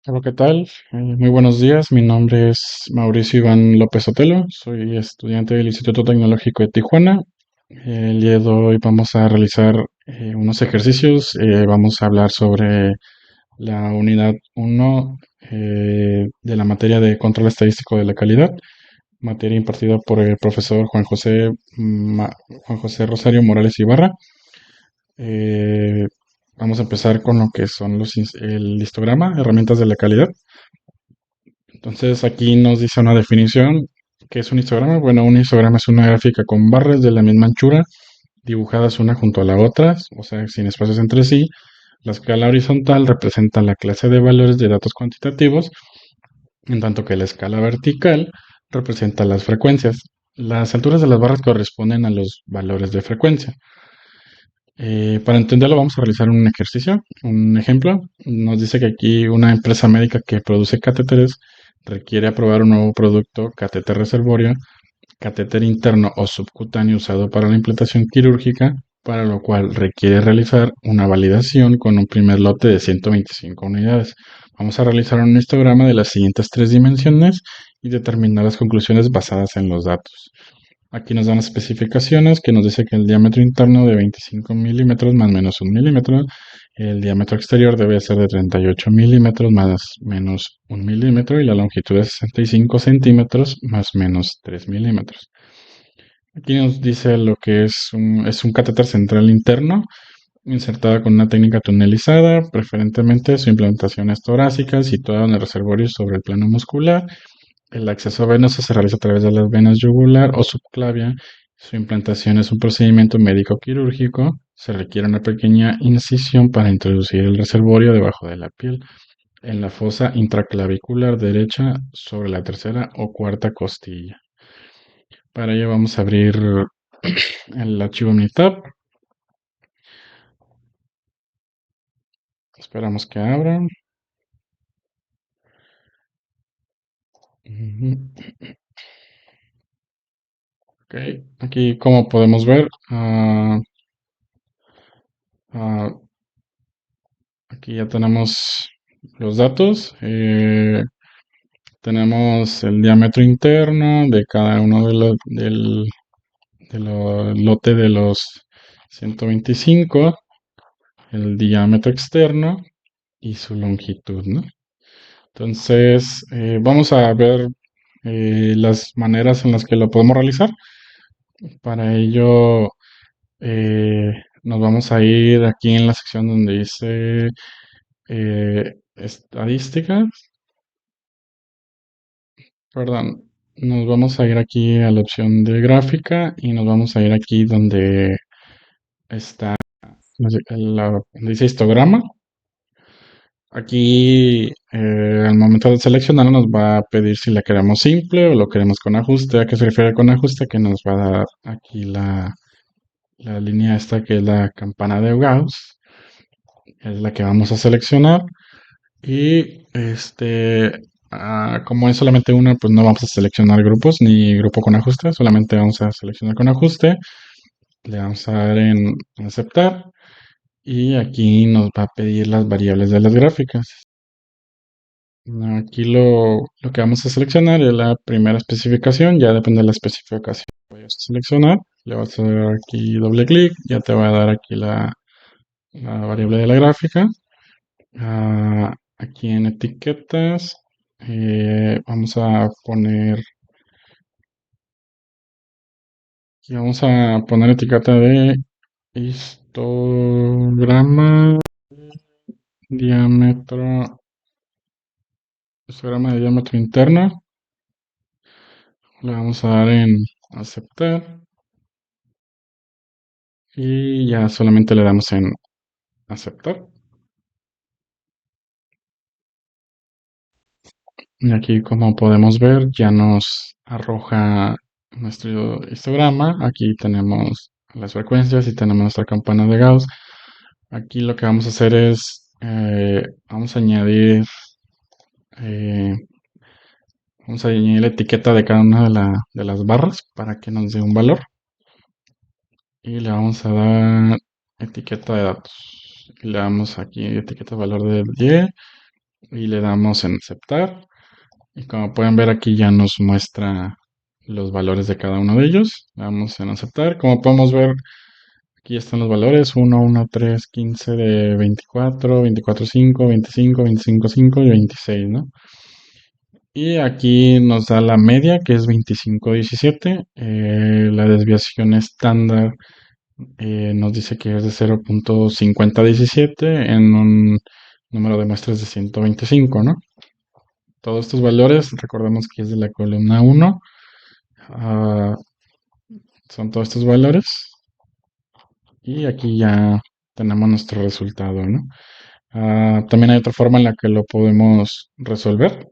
Hola, ¿qué tal? Muy buenos días. Mi nombre es Mauricio Iván López Otelo. Soy estudiante del Instituto Tecnológico de Tijuana. El día de hoy vamos a realizar unos ejercicios. Vamos a hablar sobre la unidad uno de la materia de control estadístico de la calidad, materia impartida por el profesor Juan José Rosario Morales Ibarra. Eh, Vamos a empezar con lo que son el histograma, herramientas de la calidad. Entonces aquí nos dice una definición. ¿Qué es un histograma? Bueno, un histograma es una gráfica con barras de la misma anchura dibujadas una junto a la otra, o sea, sin espacios entre sí. La escala horizontal representa la clase de valores de datos cuantitativos, en tanto que la escala vertical representa las frecuencias. Las alturas de las barras corresponden a los valores de frecuencia. Para entenderlo vamos a realizar un ejercicio, un ejemplo. Nos dice que aquí una empresa médica que produce catéteres requiere aprobar un nuevo producto, catéter reservorio, catéter interno o subcutáneo usado para la implantación quirúrgica, para lo cual requiere realizar una validación con un primer lote de 125 unidades. Vamos a realizar un histograma de las siguientes tres dimensiones y determinar las conclusiones basadas en los datos. Aquí nos dan las especificaciones que nos dice que el diámetro interno de 25 milímetros más menos 1 milímetro, el diámetro exterior debe ser de 38 milímetros más menos 1 milímetro y la longitud de 65 centímetros más menos 3 milímetros. Aquí nos dice lo que es un catéter central interno insertada con una técnica tunelizada, preferentemente su implantación es torácica, situada en el reservorio sobre el plano muscular. El acceso venoso se realiza a través de las venas yugular o subclavia. Su implantación es un procedimiento médico-quirúrgico. Se requiere una pequeña incisión para introducir el reservorio debajo de la piel, en la fosa intraclavicular derecha sobre la tercera o cuarta costilla. Para ello vamos a abrir el archivo Minitab. Esperamos que abra. Ujú. Ok, aquí como podemos ver, ah, aquí ya tenemos los datos. Tenemos el diámetro interno de cada uno de los lote de los 125, el diámetro externo y su longitud, ¿no? Entonces, vamos a ver las maneras en las que lo podemos realizar. Para ello, nos vamos a ir aquí en la sección donde dice estadística. Perdón, nos vamos a ir aquí a la opción de gráfica y nos vamos a ir aquí donde está donde dice histograma. Aquí, al momento de seleccionarlo, nos va a pedir si la queremos simple o lo queremos con ajuste. ¿A qué se refiere con ajuste? Que nos va a dar aquí la línea esta que es la campana de Gauss, es la que vamos a seleccionar. Y como es solamente una, pues no vamos a seleccionar grupos ni grupo con ajuste, solamente vamos a seleccionar con ajuste. Le vamos a dar en aceptar y aquí nos va a pedir las variables de las gráficas. Aquí lo que vamos a seleccionar es la primera especificación, ya depende de la especificación que vayas a seleccionar. Le vas a dar aquí doble clic, ya te va a dar aquí la variable de la gráfica. Aquí en etiquetas vamos a poner etiqueta de histograma diámetro, histograma de diámetro interno. Le vamos a dar en aceptar y ya solamente le damos en aceptar. Y aquí, como podemos ver, ya nos arroja nuestro histograma. Aquí tenemos las frecuencias y tenemos nuestra campana de Gauss. Aquí lo que vamos a hacer es, eh, vamos a añadir la etiqueta de cada una de las barras para que nos dé un valor. Y le vamos a dar etiqueta de datos. Y le damos aquí etiqueta de valor de 10. y le damos en aceptar. Y como pueden ver aquí ya nos muestra los valores de cada uno de ellos. Le damos en aceptar. Como podemos ver, aquí están los valores: 1, 1, 3, 15 de 24, 24, 5, 25, 25, 5 y 26, ¿no? Y aquí nos da la media, que es 25, 17. La desviación estándar nos dice que es de 0.5017 en un número de muestras de 125, ¿no? Todos estos valores, recordemos que es de la columna 1. ah, Son todos estos valores. Y aquí ya tenemos nuestro resultado, ¿no? También hay otra forma en la que lo podemos resolver.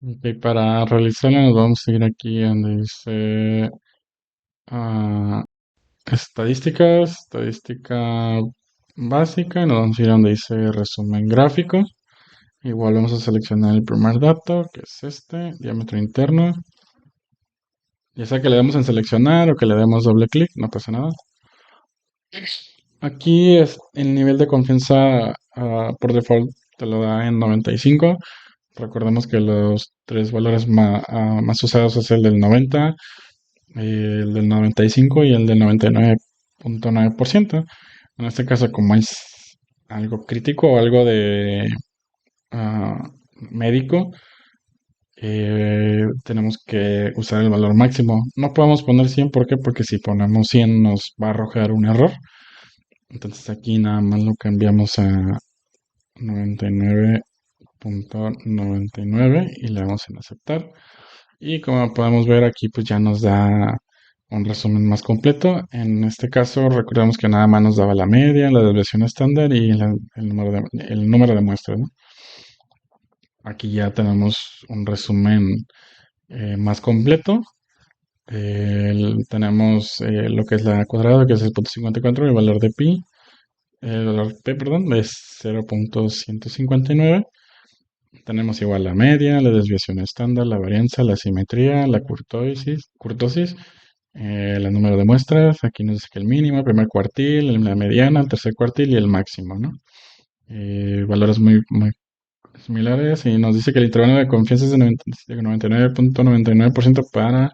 Ok, para realizarlo nos vamos a ir aquí donde dice ah, estadística básica, y nos vamos a ir donde dice resumen gráfico. Igual vamos a seleccionar el primer dato, que es este, diámetro interno. Ya sea que le demos en seleccionar o que le demos doble clic, no pasa nada. Aquí es el nivel de confianza, por default te lo da en 95. Recordemos que los tres valores más usados es el del 90, el del 95 y el del 99.9%. En este caso, como es algo crítico o algo de ah, médico, tenemos que usar el valor máximo. No podemos poner 100, ¿por qué? Porque si ponemos 100 nos va a arrojar un error. Entonces aquí nada más lo cambiamos a 99.99 y le damos en aceptar. Y como podemos ver aquí, pues ya nos da un resumen más completo. En este caso, recordemos que nada más nos daba la media, la desviación estándar y el número de muestras, ¿no? Aquí ya tenemos un resumen más completo. Tenemos lo que es la cuadrada, que es el punto 54, el valor de pi. El valor p, perdón, es 0.159. Tenemos igual la media, la desviación estándar, la varianza, la simetría, la curtosis, el número de muestras. Aquí nos dice que el mínimo, el primer cuartil, la mediana, el tercer cuartil y el máximo, ¿no? Valores muy, muy similares, y nos dice que el intervalo de confianza es de 99.99% para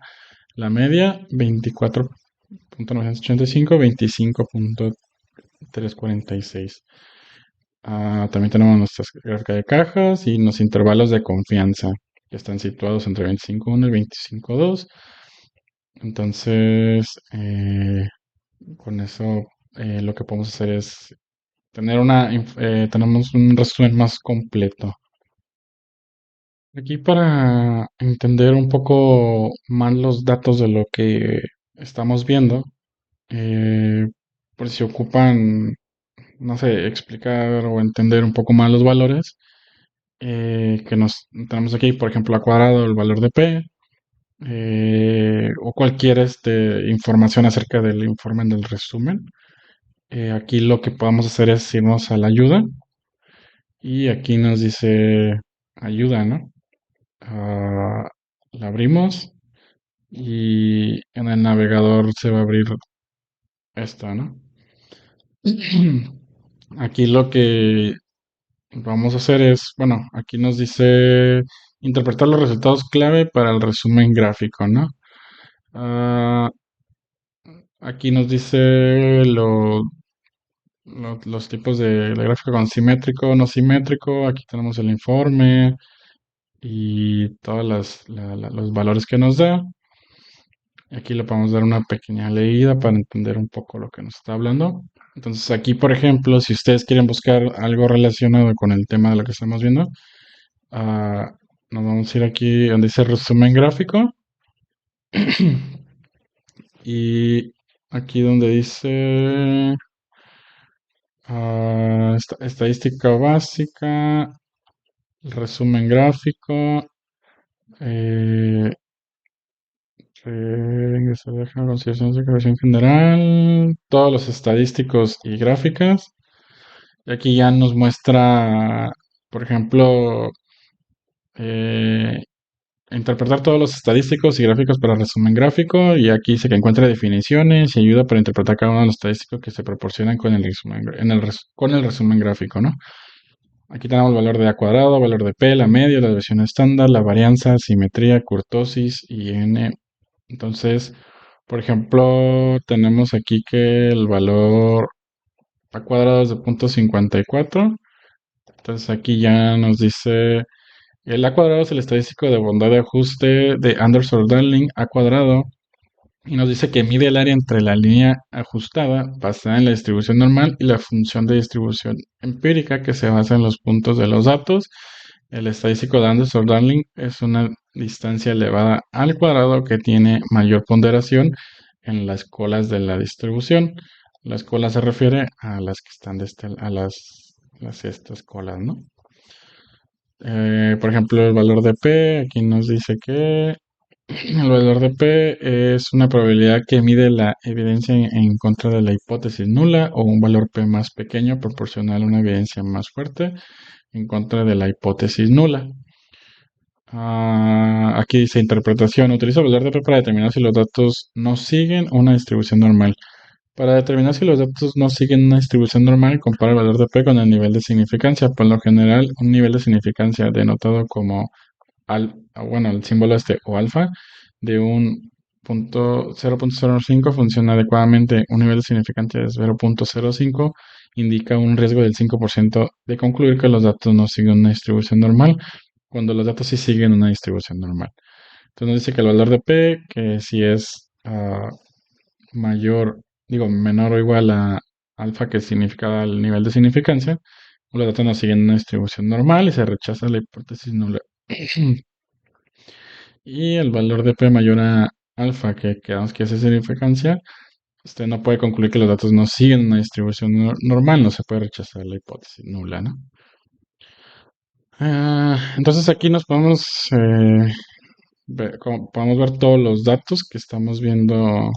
la media, 24.985, 25.346. También tenemos nuestras gráficas de cajas y los intervalos de confianza, que están situados entre 25.1 y 25.2. Entonces, con eso lo que podemos hacer es tenemos un resumen más completo. Aquí, para entender un poco más los datos de lo que estamos viendo, eh, por si ocupan, no sé, explicar o entender un poco más los valores, que nos tenemos aquí, por ejemplo, a cuadrado el valor de P, o cualquier información acerca del informe del resumen. Aquí lo que podemos hacer es irnos a la ayuda, y aquí nos dice ayuda, ¿no? Ah, la abrimos y en el navegador se va a abrir esta, ¿no? Aquí lo que vamos a hacer es, bueno, aquí nos dice interpretar los resultados clave para el resumen gráfico, ¿no? Ah, Aquí nos dice los tipos de gráfico con simétrico, no simétrico. Aquí tenemos el informe y todos los valores que nos da. Aquí le podemos dar una pequeña leída para entender un poco lo que nos está hablando. Entonces aquí, por ejemplo, si ustedes quieren buscar algo relacionado con el tema de lo que estamos viendo, ah, nos vamos a ir aquí donde dice resumen gráfico. Y aquí donde dice estadística básica, resumen gráfico, eh, ingresar de consideración de creación general, todos los estadísticos y gráficas. Y aquí ya nos muestra, por ejemplo, eh, interpretar todos los estadísticos y gráficos para resumen gráfico. Y aquí dice que encuentra definiciones y ayuda para interpretar cada uno de los estadísticos que se proporcionan con el resumen, con el resumen gráfico, ¿no? Aquí tenemos valor de A cuadrado, valor de P, la media, la desviación estándar, la varianza, simetría, kurtosis y N. Entonces, por ejemplo, tenemos aquí que el valor A cuadrado es de 0.54. Entonces aquí ya nos dice, el A cuadrado es el estadístico de bondad de ajuste de Anderson-Darling A cuadrado. Y nos dice que mide el área entre la línea ajustada basada en la distribución normal y la función de distribución empírica que se basa en los puntos de los datos. El estadístico de Anderson-Darling es una distancia elevada al cuadrado que tiene mayor ponderación en las colas de la distribución. Las colas se refiere a las que están a estas colas, ¿no? Por ejemplo, el valor de P, aquí nos dice que el valor de P es una probabilidad que mide la evidencia en contra de la hipótesis nula o un valor P más pequeño proporcional a una evidencia más fuerte en contra de la hipótesis nula. Aquí dice interpretación. Utiliza el valor de P para determinar si los datos no siguen una distribución normal. Para determinar si los datos no siguen una distribución normal, compara el valor de P con el nivel de significancia. Por lo general, un nivel de significancia denotado como bueno, el símbolo este o alfa de un 0.05 funciona adecuadamente. Un nivel de significancia de 0.05 indica un riesgo del 5% de concluir que los datos no siguen una distribución normal, cuando los datos sí siguen una distribución normal. Entonces nos dice que el valor de P, que si es mayor, digo, menor o igual a alfa, que significa el nivel de significancia, los datos no siguen una distribución normal y se rechaza la hipótesis nula. Y el valor de P mayor a alfa, que quedamos que es esa significancia, usted no puede concluir que los datos no siguen una distribución normal, no se puede rechazar la hipótesis nula, ¿no? Entonces aquí nos podemos, podemos ver todos los datos que estamos viendo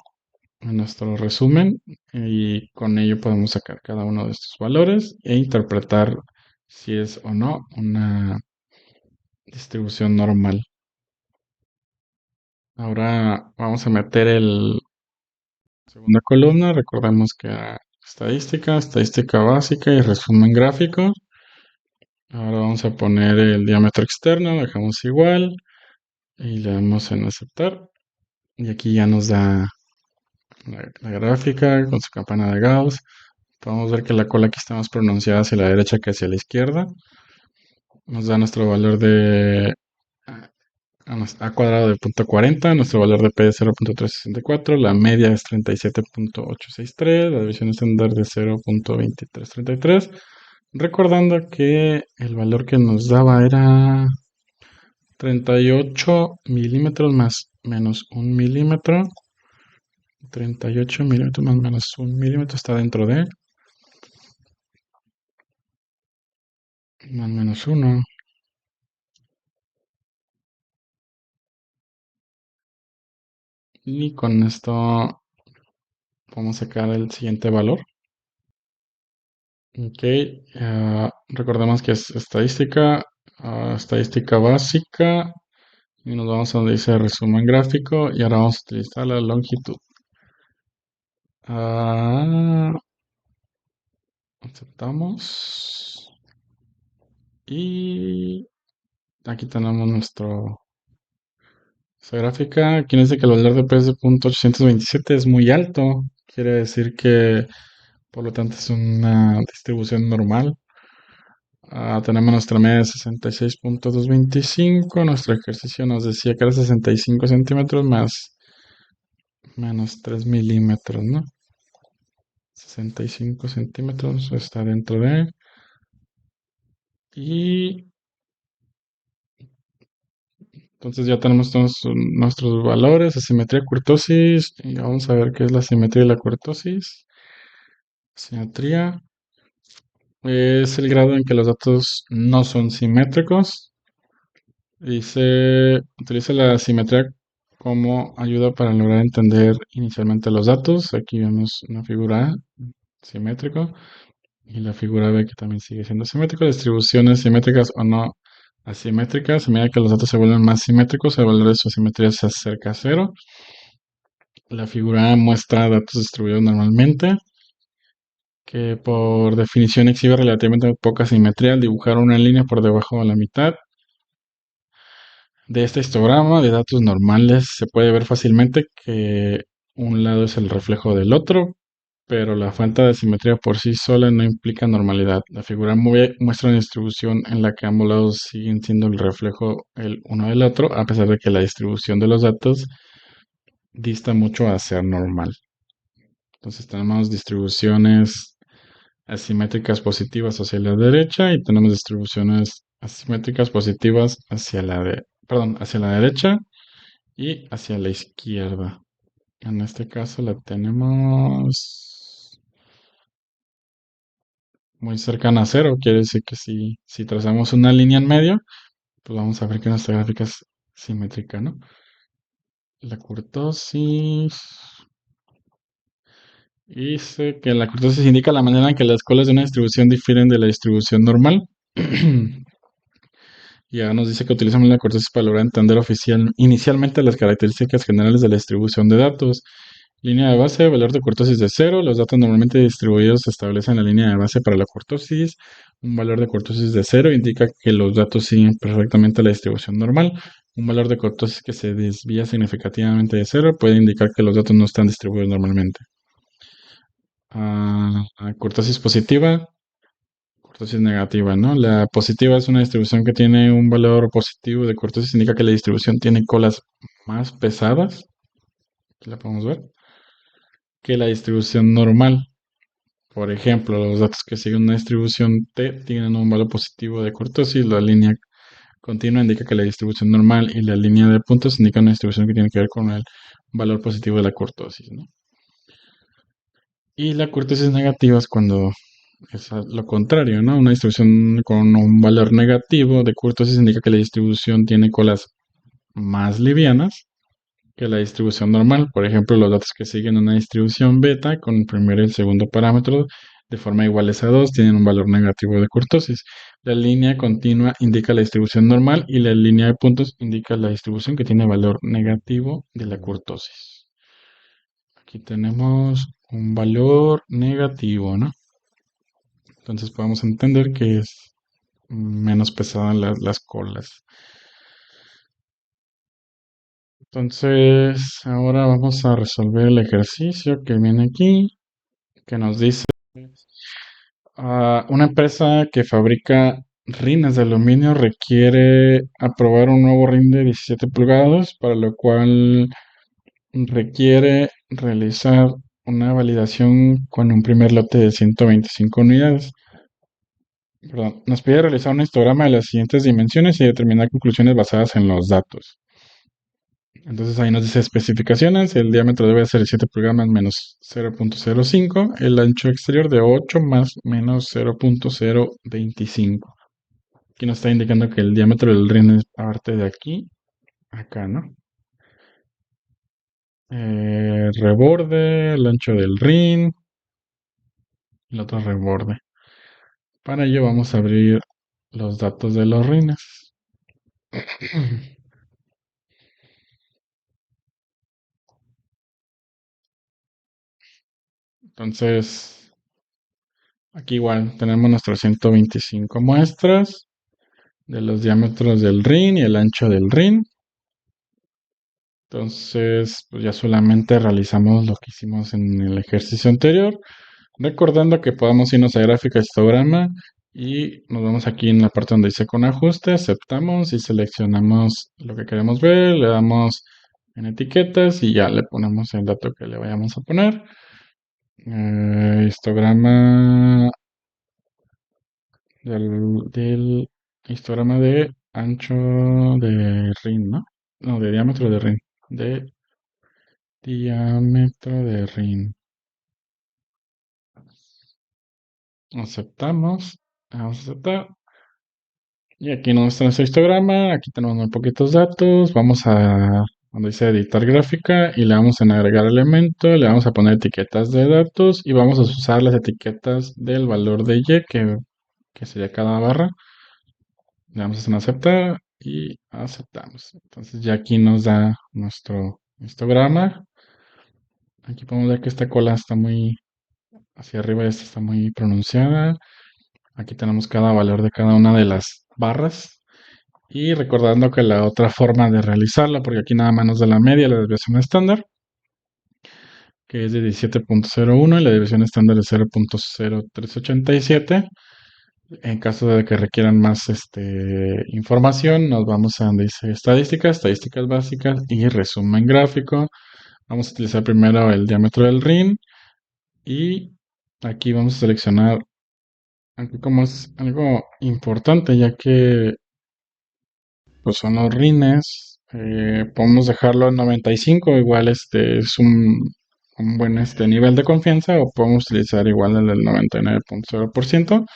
en nuestro resumen y con ello podemos sacar cada uno de estos valores e interpretar si es o no una distribución normal. Ahora vamos a meter el segunda columna. Recordemos que era estadística, estadística básica y resumen gráfico. Ahora vamos a poner el diámetro externo, dejamos igual y le damos en aceptar. Y aquí ya nos da la gráfica con su campana de Gauss. Podemos ver que la cola aquí está más pronunciada hacia la derecha que hacia la izquierda. Nos da nuestro valor de A cuadrado de 0.40, nuestro valor de P es 0.364, la media es 37.863, la división estándar de 0.2333. Recordando que el valor que nos daba era 38 milímetros más menos 1 milímetro. 38 milímetros más menos 1 milímetro está dentro de más menos 1. Y con esto vamos a sacar el siguiente valor. Ok, recordemos que es estadística, estadística básica, y nos vamos a donde dice resumen gráfico, y ahora vamos a utilizar la longitud. Ah, aceptamos. Y aquí tenemos nuestra gráfica. Aquí nos dice que el valor de P es de 0.827 es muy alto. Quiere decir que, por lo tanto, es una distribución normal. Tenemos nuestra media de 66.225. Nuestro ejercicio nos decía que era 65 centímetros más menos 3 milímetros, ¿no? 65 centímetros está dentro de. Y entonces ya tenemos todos nuestros valores, asimetría, kurtosis. Y vamos a ver qué es la simetría y la kurtosis. Simetría es el grado en que los datos no son simétricos. Utiliza la simetría como ayuda para lograr entender inicialmente los datos. Aquí vemos una figura A, simétrico, y la figura B que también sigue siendo simétrico. Distribuciones simétricas o no asimétricas. A medida que los datos se vuelven más simétricos, el valor de su simetría se acerca a cero. La figura A muestra datos distribuidos normalmente, que por definición exhibe relativamente poca simetría al dibujar una línea por debajo de la mitad de este histograma de datos normales. Se puede ver fácilmente que un lado es el reflejo del otro, pero la falta de simetría por sí sola no implica normalidad. La figura muestra una distribución en la que ambos lados siguen siendo el reflejo el uno del otro, a pesar de que la distribución de los datos dista mucho a ser normal. Entonces tenemos distribuciones asimétricas positivas hacia la derecha y tenemos distribuciones asimétricas positivas hacia la derecha y hacia la izquierda. En este caso la tenemos muy cercana a cero, quiere decir que si trazamos una línea en medio, pues vamos a ver que nuestra gráfica es simétrica, ¿no? La kurtosis dice que la kurtosis indica la manera en que las colas de una distribución difieren de la distribución normal. Ya nos dice que utilizamos la kurtosis para lograr entender inicialmente las características generales de la distribución de datos. Línea de base, valor de kurtosis de cero. Los datos normalmente distribuidos se establecen en la línea de base para la kurtosis. Un valor de kurtosis de cero indica que los datos siguen perfectamente la distribución normal. Un valor de kurtosis que se desvía significativamente de cero puede indicar que los datos no están distribuidos normalmente. Kurtosis positiva, kurtosis negativa, ¿no? La positiva es una distribución que tiene un valor positivo de kurtosis, indica que la distribución tiene colas más pesadas, aquí la podemos ver, que la distribución normal. Por ejemplo, los datos que siguen una distribución T tienen un valor positivo de kurtosis, la línea continua indica que la distribución normal y la línea de puntos indican una distribución que tiene que ver con el valor positivo de la kurtosis, ¿no? Y la kurtosis negativa es cuando es lo contrario, ¿no? Una distribución con un valor negativo de kurtosis indica que la distribución tiene colas más livianas que la distribución normal. Por ejemplo, los datos que siguen una distribución beta con el primero y el segundo parámetro de forma iguales a 2 tienen un valor negativo de kurtosis. La línea continua indica la distribución normal y la línea de puntos indica la distribución que tiene valor negativo de la kurtosis. Aquí tenemos un valor negativo, ¿no? Entonces podemos entender que es menos pesadas las colas. Entonces, ahora vamos a resolver el ejercicio que viene aquí, que nos dice, una empresa que fabrica rines de aluminio requiere aprobar un nuevo rin de 17 pulgadas, para lo cual requiere realizar una validación con un primer lote de 125 unidades. Perdón, nos pide realizar un histograma de las siguientes dimensiones y determinar conclusiones basadas en los datos. Entonces ahí nos dice especificaciones, el diámetro debe ser de 7 pulgadas menos 0.05, el ancho exterior de 8 más menos 0.025. Aquí nos está indicando que el diámetro del rin es parte de aquí, acá, ¿no? Reborde, el ancho del rin, el otro reborde. Para ello vamos a abrir los datos de los rines. Entonces, aquí igual tenemos nuestras 125 muestras de los diámetros del rin y el ancho del rin. Entonces, pues ya solamente realizamos lo que hicimos en el ejercicio anterior, recordando que podemos irnos a gráfica histograma y nos vamos aquí en la parte donde dice con ajuste, aceptamos y seleccionamos lo que queremos ver, le damos en etiquetas y ya le ponemos el dato que le vayamos a poner. Histograma del histograma de ancho de rin, ¿no? No, de diámetro de rin. De diámetro de rin. Aceptamos. Vamos a aceptar. Y aquí nos muestra nuestro histograma. Aquí tenemos muy poquitos datos. Vamos a donde dice editar gráfica y le vamos a agregar elemento. Le vamos a poner etiquetas de datos y vamos a usar las etiquetas del valor de y que sería cada barra. Le damos en aceptar y aceptamos. Entonces ya aquí nos da nuestro histograma. Aquí podemos ver que esta cola está muy Hacia arriba esta está muy pronunciada. Aquí tenemos cada valor de cada una de las barras. Y recordando que la otra forma de realizarla, porque aquí nada más nos da la media, la desviación estándar, que es de 17.01 y la desviación estándar de 0.0387. En caso de que requieran más información, nos vamos a donde dice estadísticas, estadísticas básicas y resumen gráfico. Vamos a utilizar primero el diámetro del RIN y aquí vamos a seleccionar, aquí como es algo importante, ya que pues son los rines, podemos dejarlo en 95, igual es un buen nivel de confianza, o podemos utilizar igual el del 99.0%.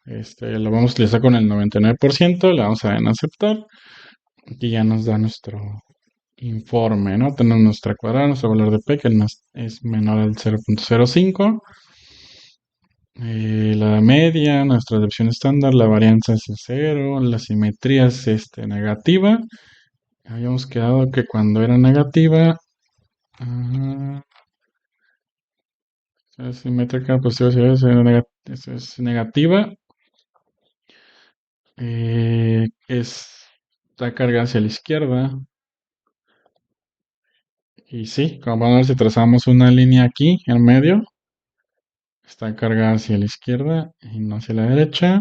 Lo vamos a utilizar con el 99%, le vamos a dar en aceptar. Aquí ya nos da nuestro informe, ¿no? Tenemos nuestra cuadrada, nuestro valor de P, que es menor al 0.05. La media, nuestra desviación estándar, la varianza es de 0, la simetría es negativa. Habíamos quedado que cuando era negativa, ah, es simétrica, positiva, es negativa, está cargada hacia la izquierda. Y sí, como vamos a ver si trazamos una línea aquí en medio, está cargada hacia la izquierda y no hacia la derecha.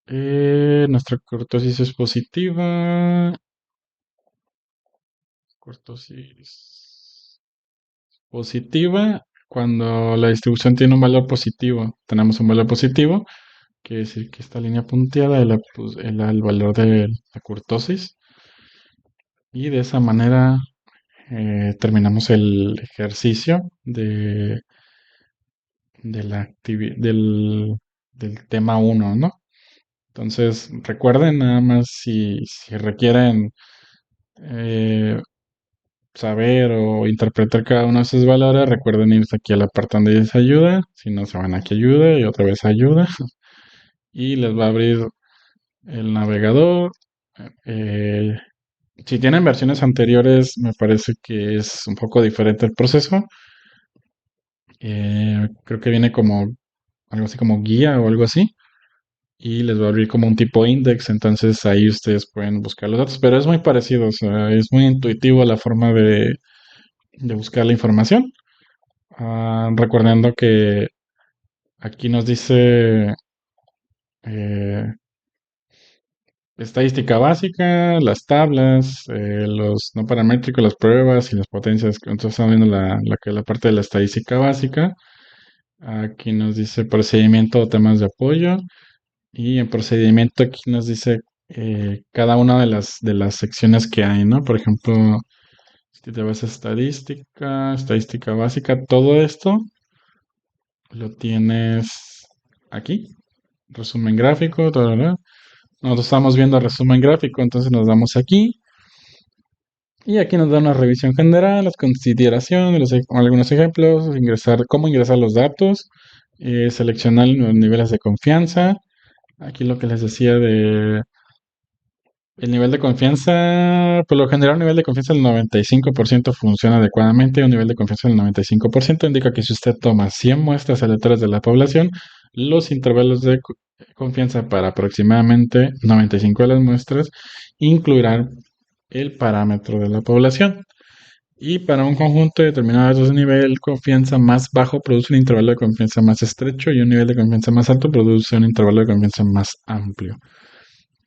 Nuestra cortosis es positiva. Cortosis positiva. Cuando la distribución tiene un valor positivo, tenemos un valor positivo, quiere decir que esta línea punteada es el valor de la cortosis. Y de esa manera terminamos el ejercicio de del tema uno, ¿no? Entonces, recuerden nada más si requieren eh, saber o interpretar cada uno de esos valores, recuerden irse aquí a la parte donde dice ayuda, si no se van aquí a ayuda y otra vez ayuda, y les va a abrir el navegador. Eh, si tienen versiones anteriores, me parece que es un poco diferente el proceso. Creo que viene como algo así como guía o algo así. Y les va a abrir como un tipo index, entonces ahí ustedes pueden buscar los datos, pero es muy parecido, o sea, es muy intuitivo la forma de buscar la información. Recordando que aquí nos dice eh, estadística básica, las tablas, los no paramétricos, las pruebas y las potencias. Entonces estamos viendo la parte de la estadística básica. Aquí nos dice procedimiento o temas de apoyo. Y en procedimiento aquí nos dice cada una de las secciones que hay, ¿no? Por ejemplo, si te vas a estadística, estadística básica, todo esto lo tienes aquí. Resumen gráfico, todo, ¿verdad? Nosotros estamos viendo resumen gráfico, entonces nos damos aquí. Y aquí nos da una revisión general, las consideraciones, algunos ejemplos, cómo ingresar los datos, seleccionar los niveles de confianza. Aquí lo que les decía de el nivel de confianza, por lo general, un nivel de confianza del 95% funciona adecuadamente. Un nivel de confianza del 95% indica que si usted toma 100 muestras aleatorias de la población, los intervalos de confianza para aproximadamente 95 de las muestras incluirán el parámetro de la población. Y para un conjunto determinado de datos de nivel de confianza más bajo produce un intervalo de confianza más estrecho y un nivel de confianza más alto produce un intervalo de confianza más amplio.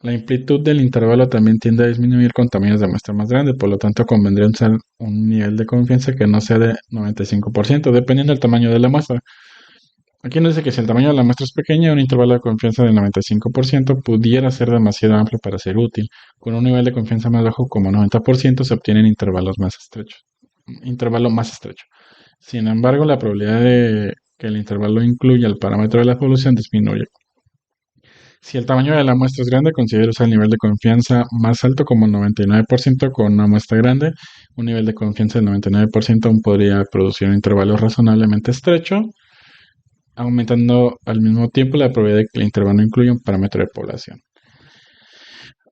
La amplitud del intervalo también tiende a disminuir con tamaños de muestra más grandes, por lo tanto convendría usar un nivel de confianza que no sea de 95%, dependiendo del tamaño de la muestra. Aquí nos dice que si el tamaño de la muestra es pequeña, un intervalo de confianza del 95% pudiera ser demasiado amplio para ser útil. Con un nivel de confianza más bajo, como 90%, se obtienen intervalos más estrechos. Intervalo más estrecho. Sin embargo, la probabilidad de que el intervalo incluya el parámetro de la evolución disminuye. Si el tamaño de la muestra es grande, considero usar el nivel de confianza más alto como el 99% con una muestra grande. Un nivel de confianza del 99% aún podría producir un intervalo razonablemente estrecho, aumentando al mismo tiempo la probabilidad de que el intervalo incluya un parámetro de población.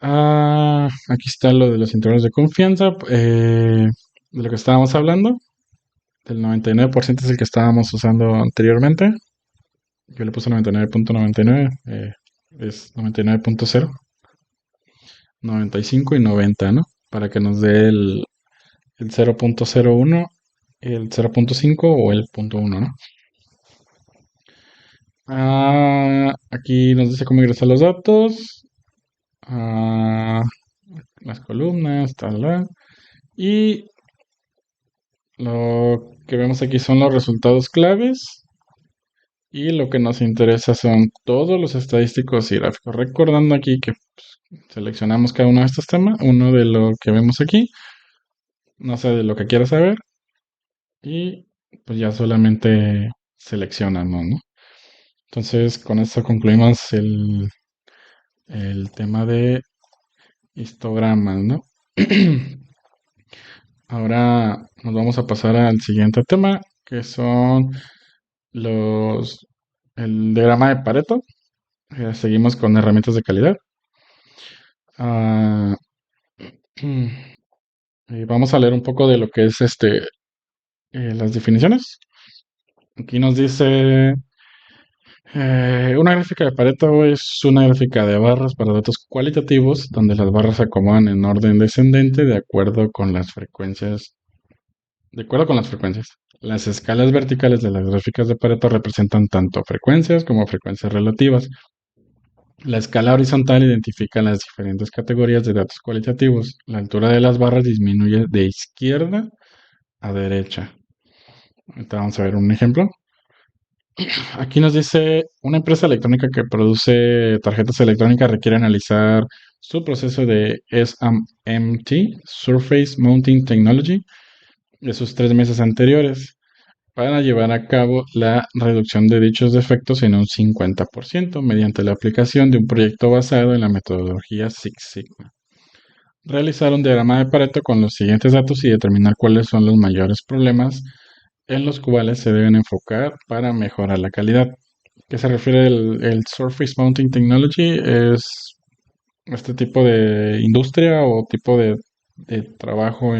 Aquí está lo de los intervalos de confianza, de lo que estábamos hablando. del 99% es el que estábamos usando anteriormente. Yo le puse 99.99, es 99.0, 95 y 90, ¿no? Para que nos dé el 0.01, el 0.5 o el punto 1, ¿no? Aquí nos dice cómo ingresar los datos, ah, las columnas, tal. Y lo que vemos aquí son los resultados claves. Y lo que nos interesa son todos los estadísticos y gráficos. Recordando aquí que seleccionamos cada uno de estos temas, uno de lo que vemos aquí, no sé de lo que quieras saber, y pues ya solamente seleccionamos, ¿no? Entonces, con esto concluimos el tema de histogramas, ¿no? Ahora nos vamos a pasar al siguiente tema, que son los el diagrama de Pareto. Seguimos con herramientas de calidad. Ah, vamos a leer un poco de lo que es las definiciones. Aquí nos dice, una gráfica de Pareto es una gráfica de barras para datos cualitativos donde las barras se acomodan en orden descendente de acuerdo con las frecuencias. De acuerdo con las frecuencias. Las escalas verticales de las gráficas de Pareto representan tanto frecuencias como frecuencias relativas. La escala horizontal identifica las diferentes categorías de datos cualitativos. La altura de las barras disminuye de izquierda a derecha. Ahorita vamos a ver un ejemplo. Aquí nos dice, una empresa electrónica que produce tarjetas electrónicas requiere analizar su proceso de SMT, Surface Mounting Technology, de sus 3 meses anteriores, para llevar a cabo la reducción de dichos defectos en un 50% mediante la aplicación de un proyecto basado en la metodología Six Sigma. Realizar un diagrama de Pareto con los siguientes datos y determinar cuáles son los mayores problemas en los cuales se deben enfocar para mejorar la calidad. ¿Qué se refiere el Surface Mounting Technology? Es este tipo de industria o tipo de trabajo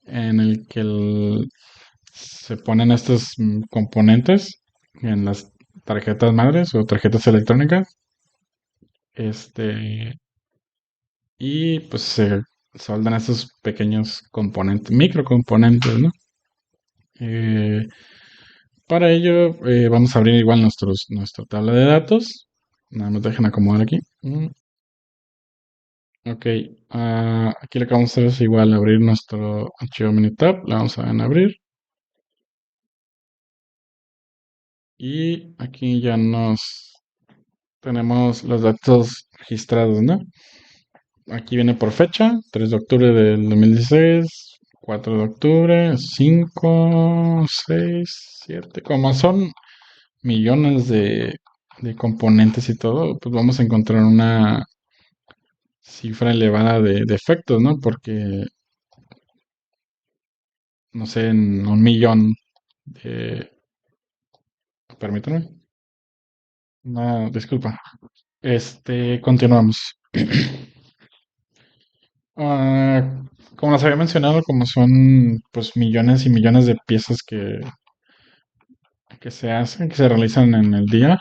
en el que se ponen estos componentes en las tarjetas madres o tarjetas electrónicas. Este, y pues se soldan estos pequeños componentes, microcomponentes, ¿no? Eh, para ello, vamos a abrir igual nuestra tabla de datos. Nada más dejen acomodar aquí. Ok, aquí lo que vamos a hacer es igual abrir nuestro archivo Minitab. Le vamos a dar en abrir. Y aquí ya tenemos los datos registrados, ¿no? Aquí viene por fecha, 3 de octubre del 2016, 4 de octubre, 5, 6, 7, como son millones de componentes y todo, pues vamos a encontrar una cifra elevada de defectos, ¿no? Porque, no sé, en un millón de... Permítame. No, disculpa. Continuamos. Como les había mencionado, como son pues millones y millones de piezas que se hacen, que se realizan en el día,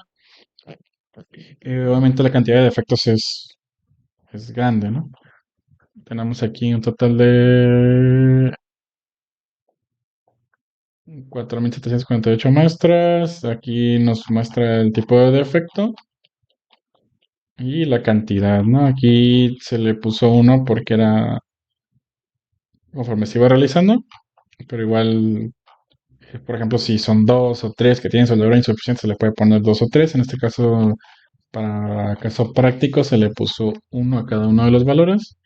obviamente la cantidad de defectos es grande, ¿no? Tenemos aquí un total de 4.748 muestras. Aquí nos muestra el tipo de defecto y la cantidad, ¿no? Aquí se le puso uno porque era conforme se iba realizando, pero igual, por ejemplo, si son dos o tres que tienen soldadura insuficiente, se le puede poner dos o tres. En este caso, para caso práctico, se le puso uno a cada uno de los valores.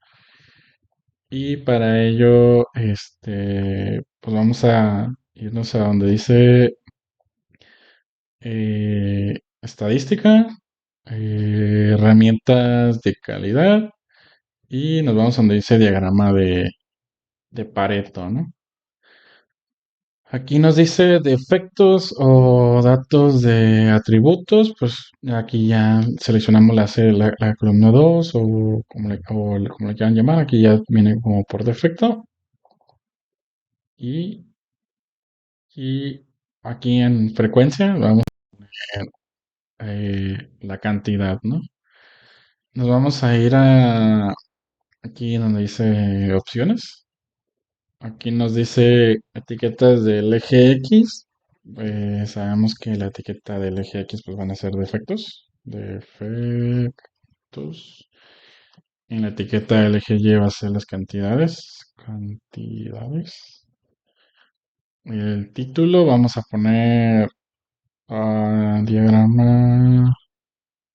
Y para ello, pues vamos a irnos a donde dice estadística, herramientas de calidad y nos vamos a donde dice diagrama de Pareto, ¿no? Aquí nos dice defectos o datos de atributos, pues aquí ya seleccionamos la columna 2 o como le quieran llamar, aquí ya viene como por defecto y Y aquí en frecuencia vamos a ver la cantidad, ¿no? Nos vamos a ir a aquí donde dice opciones. Aquí nos dice etiquetas del eje X. Sabemos que la etiqueta del eje X pues van a ser defectos. Defectos. En la etiqueta del eje Y va a ser las cantidades. Cantidades. El título vamos a poner diagrama,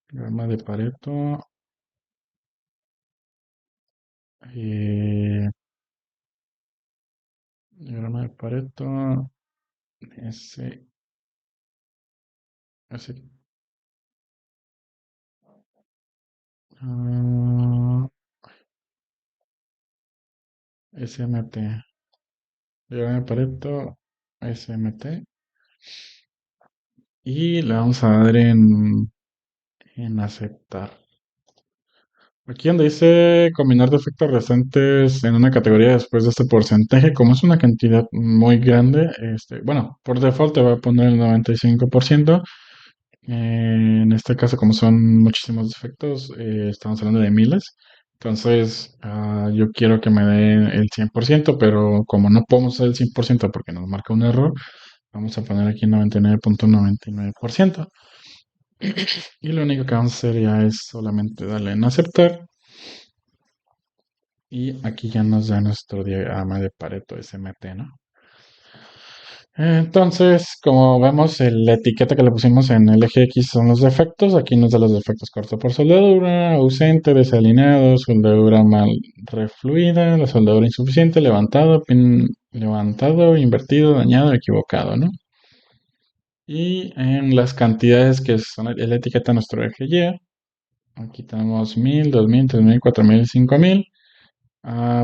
diagrama de Pareto. eh, Diagrama de Pareto. S, S, ah, SMT. Diagrama de Pareto, SMT. Y le vamos a dar en aceptar. Aquí donde dice combinar defectos restantes en una categoría después de este porcentaje, como es una cantidad muy grande, bueno, por default te va a poner el 95%. En este caso, como son muchísimos defectos, estamos hablando de miles. Entonces, yo quiero que me dé el 100%, pero como no podemos hacer el 100% porque nos marca un error, vamos a poner aquí 99.99%. Y lo único que vamos a hacer ya es solamente darle en aceptar. Y aquí ya nos da nuestro diagrama de Pareto SMT, ¿no? Entonces, como vemos, la etiqueta que le pusimos en el eje X son los defectos. Aquí nos da los defectos corto por soldadura, ausente, desalineado, soldadura mal refluida, la soldadura insuficiente, levantado, pin levantado, invertido, dañado, equivocado, ¿no? Y en las cantidades que son la etiqueta de nuestro eje Y, aquí tenemos 1000, 2000, 3000, 4000, 5000.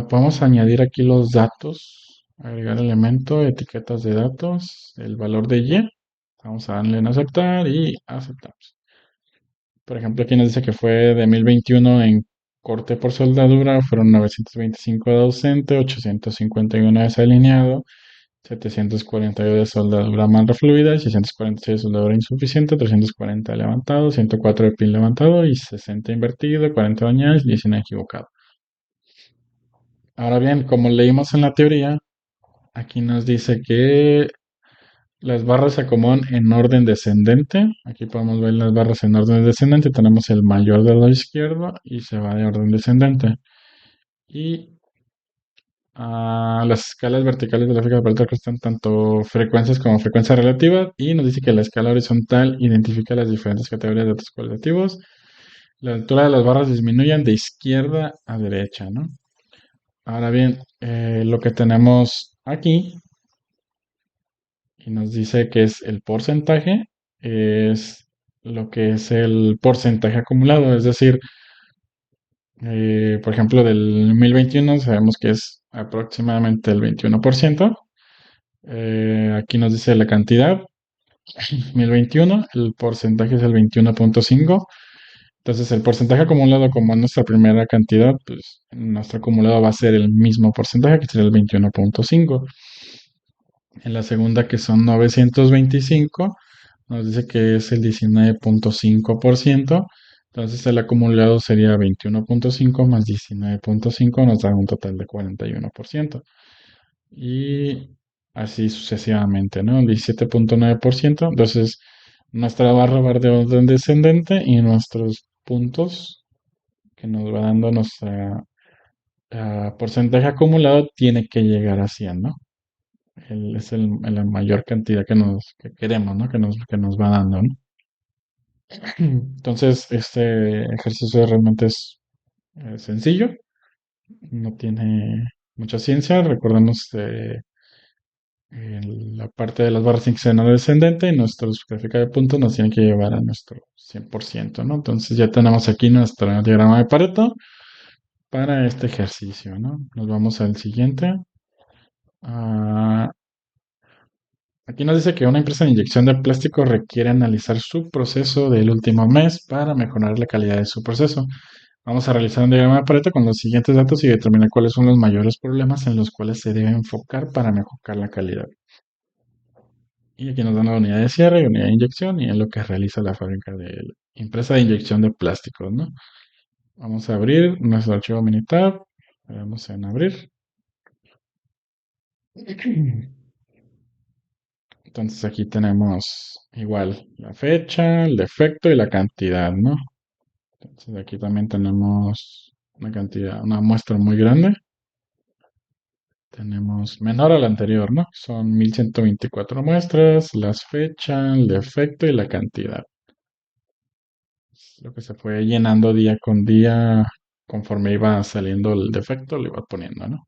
Podemos añadir aquí los datos, agregar elemento, etiquetas de datos, el valor de Y. Vamos a darle en aceptar y aceptamos. Por ejemplo, aquí nos dice que fue de 1021 en corte por soldadura, fueron 925 de ausente, 851 de desalineado, 742 de soldadura mal refluida, 646 de soldadura insuficiente, 340 de levantado, 104 de pin levantado y 60 invertido, 40 dañadas y 19 equivocado. Ahora bien, como leímos en la teoría, aquí nos dice que las barras se acomodan en orden descendente. Aquí podemos ver las barras en orden descendente. Tenemos el mayor del lado izquierdo y se va de orden descendente. Y las escalas verticales de la física de están tanto frecuencias como frecuencia relativa. Y nos dice que la escala horizontal identifica las diferentes categorías de datos cualitativos. La altura de las barras disminuyen de izquierda a derecha, ¿no? Ahora bien, lo que tenemos aquí y nos dice que es el porcentaje, es lo que es el porcentaje acumulado, es decir, por ejemplo, del 2021 sabemos que es aproximadamente el 21%. Aquí nos dice la cantidad, 2021, el porcentaje es el 21.5. Entonces, el porcentaje acumulado, como es nuestra primera cantidad, pues nuestro acumulado va a ser el mismo porcentaje, que sería el 21.5. En la segunda, que son 925, nos dice que es el 19.5%. Entonces el acumulado sería 21.5 más 19.5, nos da un total de 41%. Y así sucesivamente, ¿no? 17.9%. Entonces nuestra barra va de orden descendente y nuestros puntos que nos va dando nuestra porcentaje acumulado tiene que llegar a 100, ¿no? Es la mayor cantidad que queremos, ¿no? Que nos va dando, ¿no? Entonces, este ejercicio realmente es sencillo, no tiene mucha ciencia. Recordemos la parte de las barras tiene que ser no descendente y nuestra gráfica de puntos nos tiene que llevar a nuestro 100%, ¿no? Entonces ya tenemos aquí nuestro diagrama de Pareto para este ejercicio, ¿no? Nos vamos al siguiente. Ah, Aquí nos dice que una empresa de inyección de plástico requiere analizar su proceso del último mes para mejorar la calidad de su proceso. Vamos a realizar un diagrama de Pareto con los siguientes datos y determinar cuáles son los mayores problemas en los cuales se debe enfocar para mejorar la calidad. Y aquí nos dan la unidad de cierre y unidad de inyección y es lo que realiza la fábrica de la empresa de inyección de plásticos, ¿no? Vamos a abrir nuestro archivo Minitab. Le damos en abrir. Entonces aquí tenemos igual la fecha, el defecto y la cantidad, ¿no? Entonces aquí también tenemos una cantidad, una muestra muy grande. Tenemos menor a la anterior, ¿no? Son 1124 muestras, las fechas, el defecto y la cantidad. Lo que se fue llenando día con día conforme iba saliendo el defecto, lo iba poniendo, ¿no?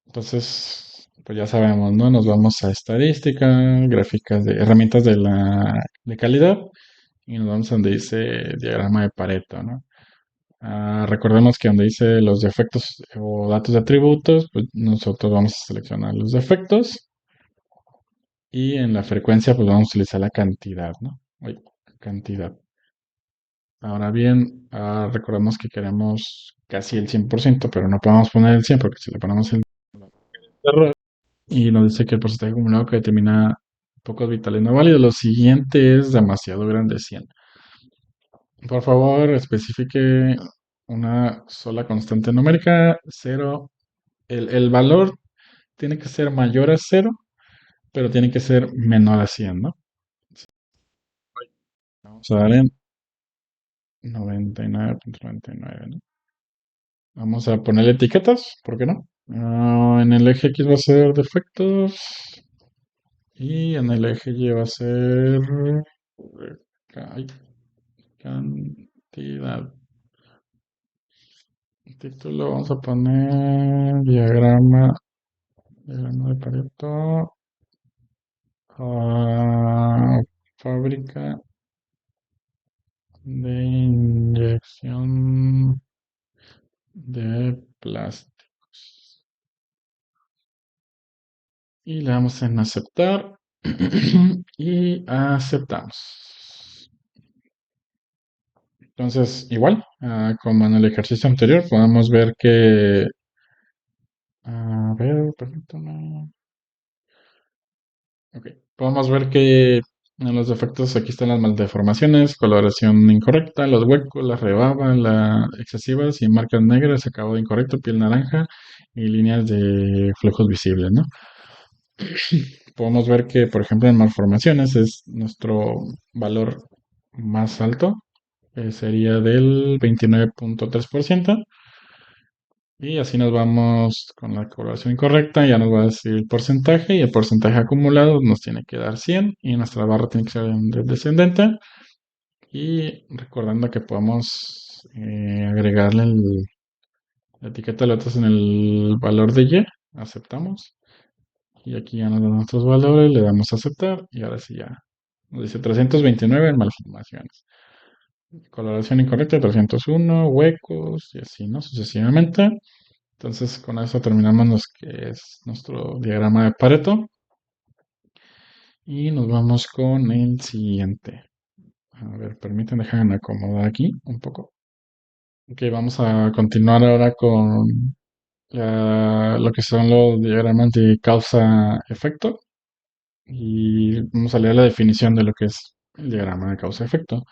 Entonces, pues ya sabemos, ¿no? Nos vamos a estadística, gráficas de herramientas de calidad y nos vamos a donde dice diagrama de Pareto, ¿no? Recordemos que donde dice los defectos o datos de atributos, pues nosotros vamos a seleccionar los defectos y en la frecuencia pues vamos a utilizar la cantidad, ¿no? Ay, cantidad. Ahora bien, recordemos que queremos casi el 100%, pero no podemos poner el 100 porque si le ponemos el error y nos dice que el porcentaje acumulado que determina pocos vitales no válido, lo siguiente es demasiado grande, 100. Por favor, especifique una sola constante numérica, cero. El valor tiene que ser mayor a cero, pero tiene que ser menor a 100, ¿no? Vamos a dar en 99.99, ¿no? Vamos a ponerle etiquetas, ¿por qué no? En el eje X va a ser defectos y en el eje Y va a ser ay, cantidad. Título vamos a poner diagrama de Pareto, fábrica de inyección de plásticos. Y le damos en aceptar y aceptamos. Entonces, igual, como en el ejercicio anterior, podemos ver que, a ver, permítame. Ok, podemos ver que en los defectos aquí están las maldeformaciones, coloración incorrecta, los huecos, las rebabas, las excesivas y marcas negras, acabado incorrecto, piel naranja y líneas de flujos visibles, ¿no? Podemos ver que, por ejemplo, en malformaciones es nuestro valor más alto, sería del 29.3%. Y así nos vamos con la coloración incorrecta, ya nos va a decir el porcentaje y el porcentaje acumulado nos tiene que dar 100 y nuestra barra tiene que ser en descendente. Y recordando que podemos agregarle la etiqueta de lotes en el valor de Y, aceptamos. Y aquí ya nos dan nuestros valores, le damos a aceptar y ahora sí ya nos dice 329 en malformaciones. Coloración incorrecta, 301 huecos y así, ¿no? Sucesivamente. Entonces, con eso terminamos lo que es nuestro diagrama de Pareto y nos vamos con el siguiente. A ver, permítanme dejar acomodar aquí un poco. Ok, vamos a continuar ahora con lo que son los diagramas de causa-efecto y vamos a leer la definición de lo que es el diagrama de causa-efecto.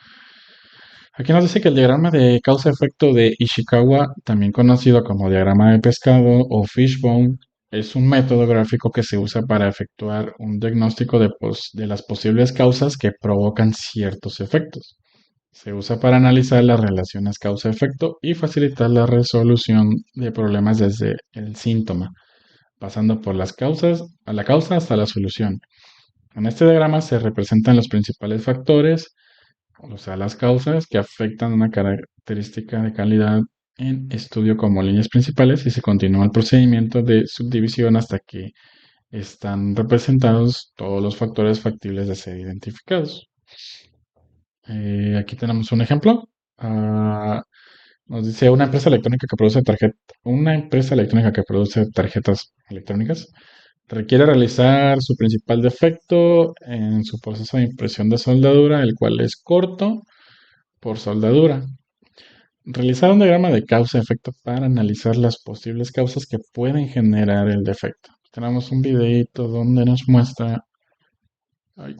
Aquí nos dice que el diagrama de causa-efecto de Ishikawa, también conocido como diagrama de pescado o fishbone, es un método gráfico que se usa para efectuar un diagnóstico de las posibles causas que provocan ciertos efectos. Se usa para analizar las relaciones causa-efecto y facilitar la resolución de problemas desde el síntoma, pasando por las causas, a la causa hasta la solución. En este diagrama se representan los principales factores, o sea, las causas que afectan una característica de calidad en estudio como líneas principales y se continúa el procedimiento de subdivisión hasta que están representados todos los factores factibles de ser identificados. Aquí tenemos un ejemplo. Ah, Nos dice una empresa electrónica que produce tarjetas electrónicas requiere realizar su principal defecto en su proceso de impresión de soldadura, el cual es corto por soldadura. Realizar un diagrama de causa-efecto para analizar las posibles causas que pueden generar el defecto. Tenemos un videito donde nos muestra ay,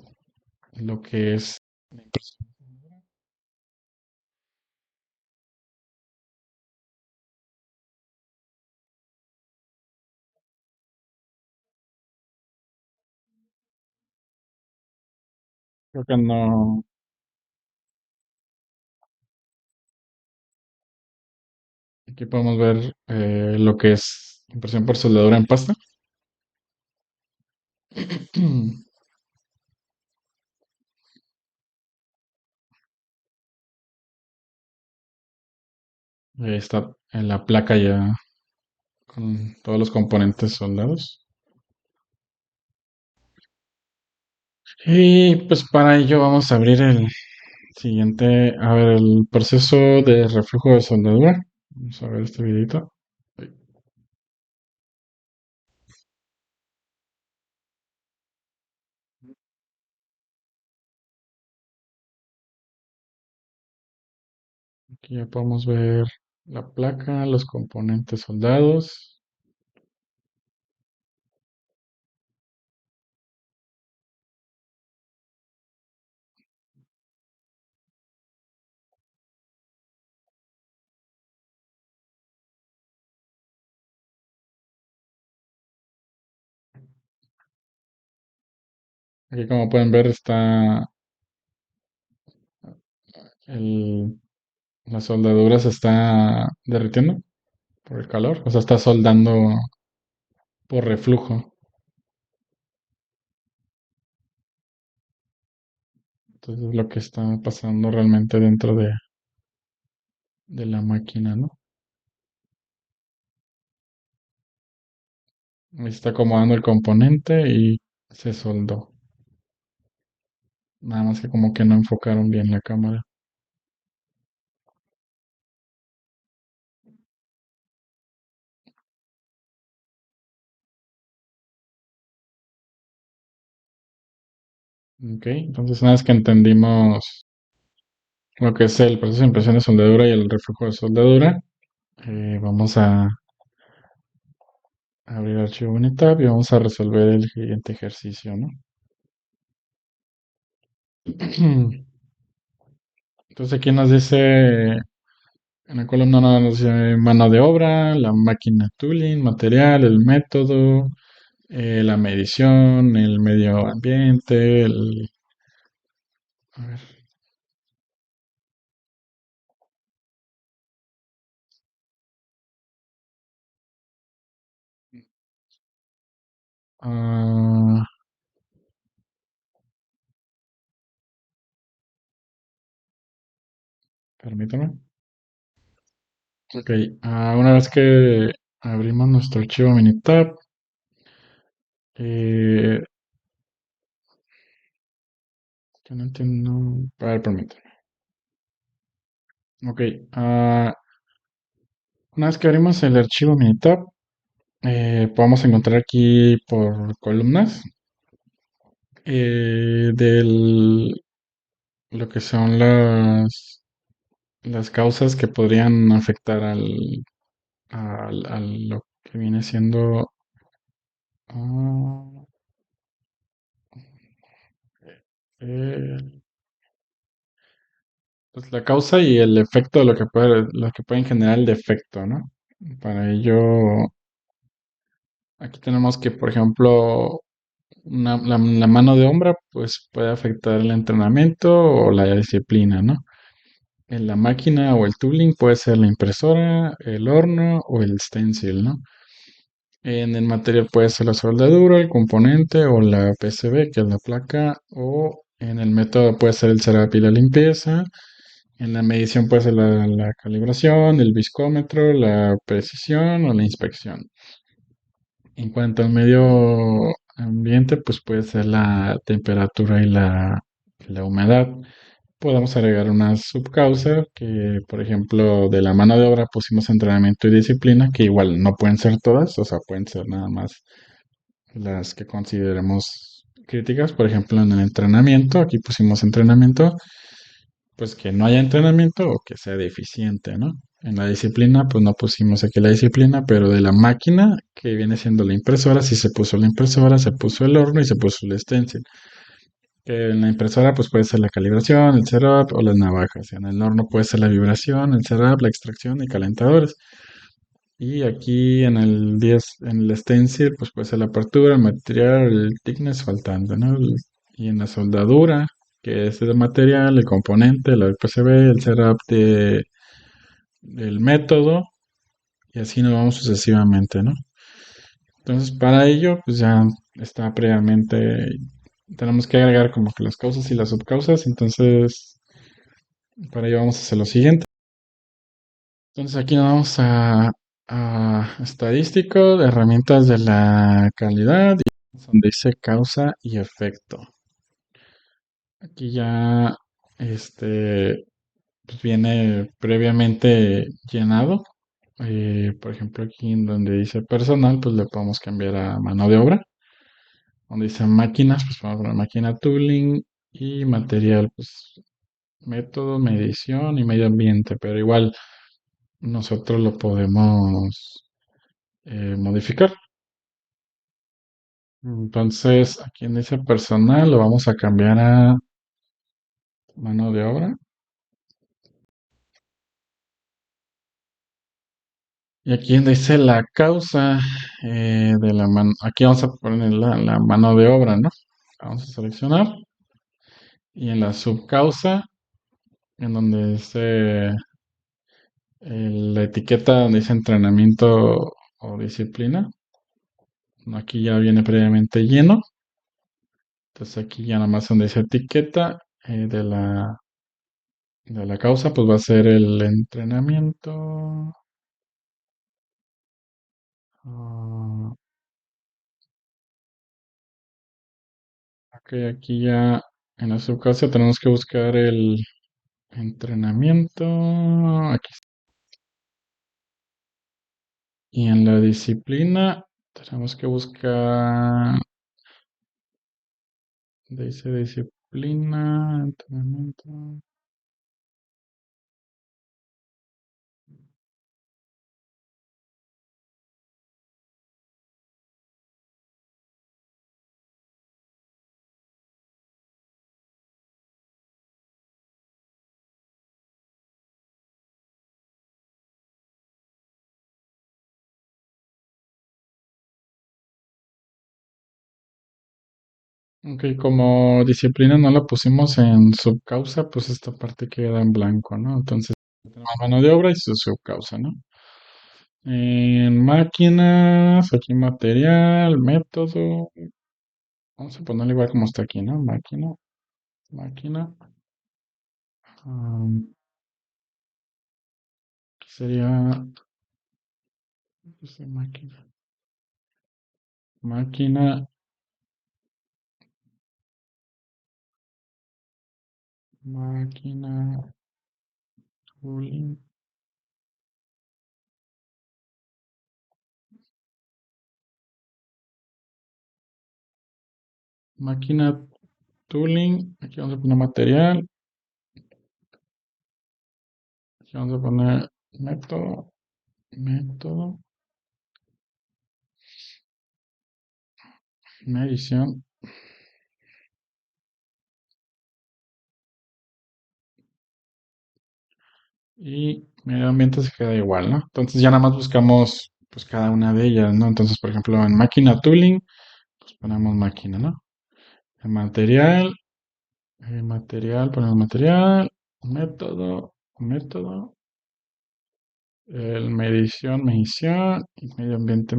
lo que es la impresión. Creo que no. Aquí podemos ver lo que es impresión por soldadura en pasta. Ahí está en la placa ya con todos los componentes soldados. Y pues para ello vamos a abrir el siguiente, a ver, el proceso de reflujo de soldadura. Vamos a ver este videito. Aquí ya podemos ver la placa, los componentes soldados. Aquí como pueden ver está el, la soldadura se está derritiendo por el calor, o sea, está soldando por reflujo. Entonces es lo que está pasando realmente dentro de la máquina, ¿no? Ahí está acomodando el componente y se soldó. Nada más que como que no enfocaron bien la cámara. Ok, entonces una vez que entendimos lo que es el proceso de impresión de soldadura y el reflujo de soldadura, vamos a abrir archivo Unitab y vamos a resolver el siguiente ejercicio, ¿no? Entonces aquí nos dice, en la columna nos dice mano de obra, la máquina tooling, material, el método, la medición, el medio ambiente, a ver, ah, permítame. Ok, una vez que abrimos nuestro archivo Minitab, eh, que no entiendo, a ver, permítame. Ok, una vez que abrimos el archivo Minitab, podemos encontrar aquí por columnas del lo que son las causas que podrían afectar a lo que viene siendo ah, eh, pues la causa y el efecto de lo que pueden generar el defecto, ¿no? Para ello, aquí tenemos que, por ejemplo, la mano de obra, pues puede afectar el entrenamiento o la disciplina, ¿no? En la máquina o el tooling puede ser la impresora, el horno o el stencil, ¿no? En el material puede ser la soldadura, el componente o la PCB, que es la placa, o en el método puede ser el setup y la limpieza. En la medición puede ser la calibración, el viscómetro, la precisión o la inspección. En cuanto al medio ambiente, pues puede ser la temperatura y la humedad. Podemos agregar una subcausa que, por ejemplo, de la mano de obra pusimos entrenamiento y disciplina, que igual no pueden ser todas, o sea, pueden ser nada más las que consideremos críticas. Por ejemplo, en el entrenamiento, aquí pusimos entrenamiento, pues que no haya entrenamiento o que sea deficiente, ¿no? En la disciplina, pues no pusimos aquí la disciplina, pero de la máquina, que viene siendo la impresora, sí se puso la impresora, se puso el horno y se puso el stencil. Que en la impresora pues puede ser la calibración, el setup o las navajas. En el horno puede ser la vibración, el setup, la extracción y calentadores. Y aquí en el 10 en el stencil, pues puede ser la apertura, el material, el thickness faltando, ¿no? Y en la soldadura, que es el material, el componente, la PCB, el setup del método, y así nos vamos sucesivamente, ¿no? Entonces, para ello, pues ya está previamente, tenemos que agregar como que las causas y las subcausas, entonces, para ello vamos a hacer lo siguiente. Entonces, aquí nos vamos a estadístico, de herramientas de la calidad, donde dice causa y efecto. Aquí ya, pues viene previamente llenado. Por ejemplo, aquí en donde dice personal, pues le podemos cambiar a mano de obra. Donde dice máquinas, pues vamos a poner máquina tooling y material, pues método, medición y medio ambiente, pero igual nosotros lo podemos modificar. Entonces, aquí en dice personal lo vamos a cambiar a mano de obra. Y aquí donde dice la causa de la mano, aquí vamos a poner la mano de obra, ¿no? Vamos a seleccionar. Y en la subcausa, en donde dice la etiqueta donde dice entrenamiento o disciplina, aquí ya viene previamente lleno. Entonces aquí ya nada más donde dice etiqueta de la causa, pues va a ser el entrenamiento. ah, ok, aquí ya en la subcausa tenemos que buscar el entrenamiento. Aquí. Y en la disciplina tenemos que buscar, dice disciplina, entrenamiento. Ok, como disciplina no la pusimos en subcausa, pues esta parte queda en blanco, ¿no? Entonces, tenemos mano de obra y su subcausa, ¿no? En máquinas, aquí material, método. Vamos a ponerle igual como está aquí, ¿no? Máquina. Aquí sería, máquina. Máquina, máquina, tooling, máquina, tooling. Aquí vamos a poner material. Aquí vamos a poner método, medición. Y medio ambiente se queda igual, ¿no? Entonces ya nada más buscamos pues cada una de ellas, ¿no? Entonces, por ejemplo, en máquina tooling, pues ponemos máquina, ¿no? En material, ponemos material, método, el medición, y medio ambiente.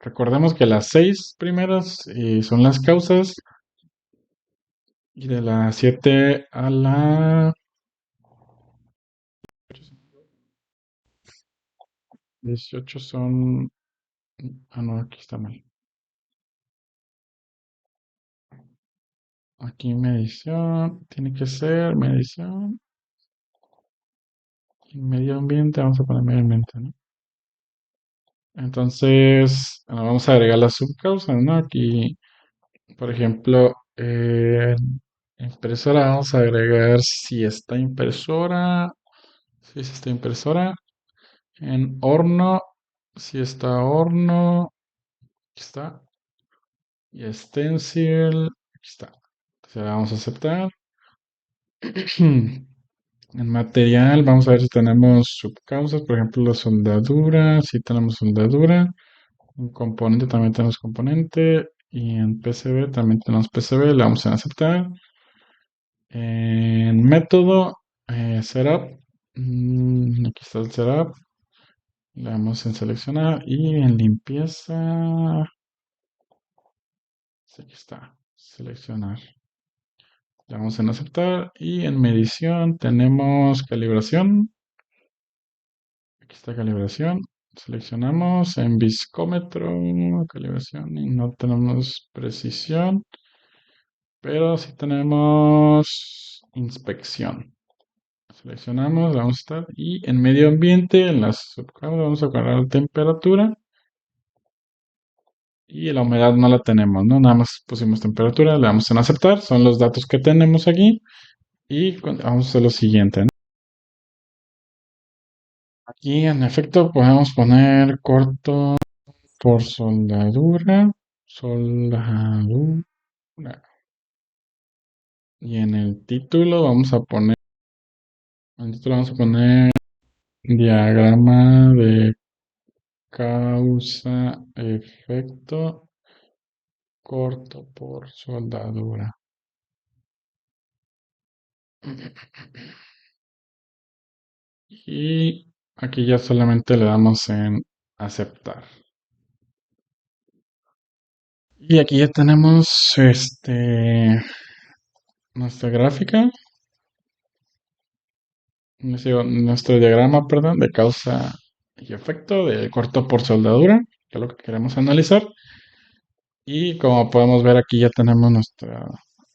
Recordemos que las 6 primeras son las causas y de las 7 a la 18 son... Ah, no, aquí está mal. Aquí medición, tiene que ser medición y medio ambiente, vamos a poner medio ambiente, ¿no? Entonces, bueno, vamos a agregar las subcausas, ¿no? Aquí, por ejemplo, impresora, vamos a agregar si está impresora, en horno, si está horno, aquí está, y stencil, aquí está. Se la vamos a aceptar. En material, vamos a ver si tenemos subcausas, por ejemplo, la soldadura, si tenemos soldadura. En componente también tenemos componente. Y en PCB también tenemos PCB, le vamos a aceptar. En método, setup. Aquí está el setup. Le damos en seleccionar. Y en limpieza, sí, aquí está, seleccionar. Le damos en aceptar. Y en medición tenemos calibración. Aquí está calibración. Seleccionamos en viscómetro, calibración y no tenemos precisión, pero sí tenemos inspección. Seleccionamos, vamos a estar y en medio ambiente, en las subcámaras vamos a cargar la temperatura y la humedad no la tenemos, ¿no? Nada más pusimos temperatura, le damos en aceptar, son los datos que tenemos aquí y vamos a hacer lo siguiente, ¿no? Aquí en efecto podemos poner corto por soldadura, soldadura. Y en el título vamos a poner diagrama de causa-efecto corto por soldadura. Y aquí ya solamente le damos en aceptar. Y aquí ya tenemos nuestra gráfica, nuestro diagrama, perdón, de causa y efecto de corto por soldadura, que es lo que queremos analizar. Y como podemos ver aquí ya tenemos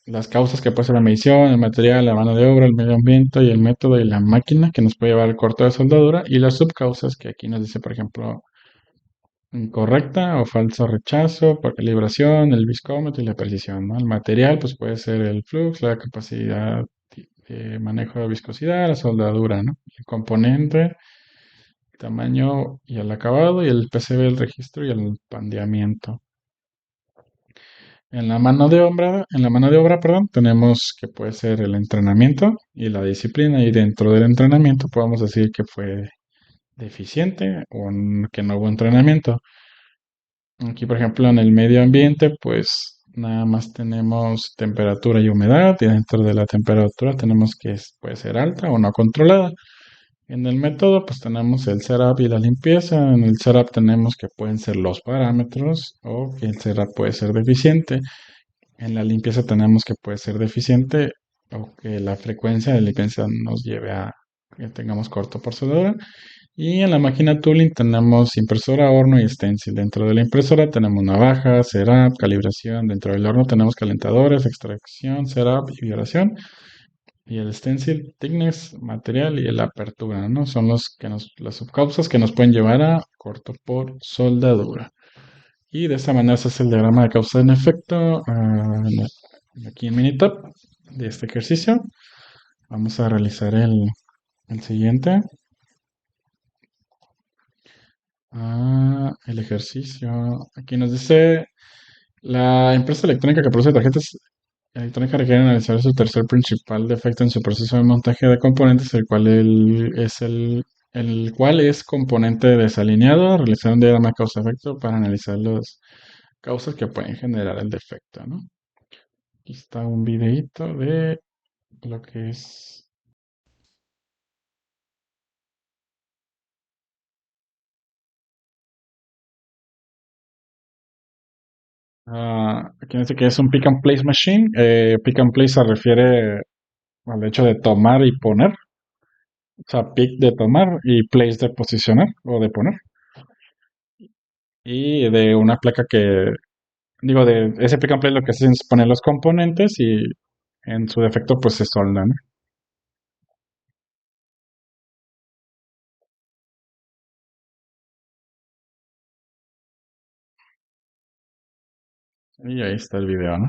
las causas que puede ser la medición, el material, la mano de obra, el medio ambiente y el método y la máquina que nos puede llevar al corte de soldadura y las subcausas que aquí nos dice, por ejemplo, incorrecta o falso rechazo por calibración, el viscómetro y la precisión, ¿no? El material pues puede ser el flux, la capacidad de manejo de viscosidad, la soldadura, ¿no? El componente, el tamaño y el acabado y el PCB, el registro y el pandeamiento. En la mano de obra, perdón, tenemos que puede ser el entrenamiento y la disciplina, y dentro del entrenamiento podemos decir que fue deficiente o que no hubo entrenamiento. Aquí, por ejemplo, en el medio ambiente, pues nada más tenemos temperatura y humedad, y dentro de la temperatura tenemos que puede ser alta o no controlada. En el método, pues tenemos el setup y la limpieza. En el setup tenemos que pueden ser los parámetros o que el setup puede ser deficiente. En la limpieza tenemos que puede ser deficiente o que la frecuencia de limpieza nos lleve a que tengamos corto por soldadura. Y en la máquina tooling tenemos impresora, horno y stencil. Dentro de la impresora tenemos navaja, setup, calibración. Dentro del horno tenemos calentadores, extracción, setup y vibración. Y el stencil, thickness, material y la apertura, ¿no? Son las subcausas que nos pueden llevar a corto por soldadura. Y de esta manera se hace el diagrama de causa en efecto aquí en Minitab de este ejercicio. Vamos a realizar el siguiente. El ejercicio. Aquí nos dice, la empresa electrónica que produce tarjetas electrónicas requiere analizar su tercer principal defecto en su proceso de montaje de componentes, el cual es componente desalineado. Realizar un diagrama causa-efecto para analizar las causas que pueden generar el defecto, ¿no? Aquí está un videito de lo que es. Aquí dice que es un pick and place machine. Pick and place se refiere al hecho de tomar y poner. O sea, pick de tomar y place de posicionar o de poner. Y de una placa digo, de ese pick and place lo que hacen es poner los componentes y en su defecto pues se soldan, ¿no? Y ahí está el video, ¿no?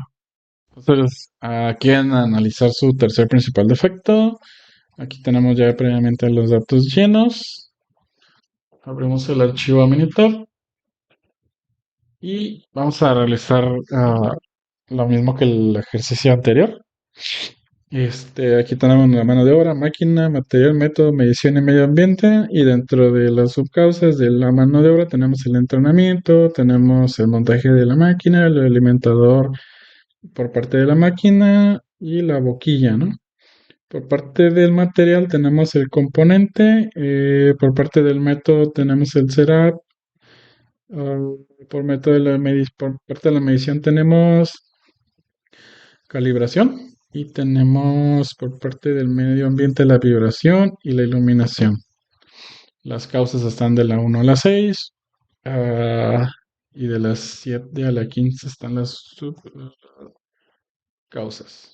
Entonces, aquí en analizar su tercer principal defecto, aquí tenemos ya previamente los datos llenos. Abrimos el archivo a Minitab y vamos a realizar lo mismo que el ejercicio anterior. Aquí tenemos la mano de obra, máquina, material, método, medición y medio ambiente. Y dentro de las subcausas de la mano de obra tenemos el entrenamiento, tenemos el montaje de la máquina, el alimentador por parte de la máquina y la boquilla, ¿no? Por parte del material tenemos el componente, por parte del método tenemos el setup, por método de por parte de la medición tenemos calibración y tenemos por parte del medio ambiente la vibración y la iluminación. Las causas están de la 1 a la 6 y de las 7 a la 15 están las subcausas.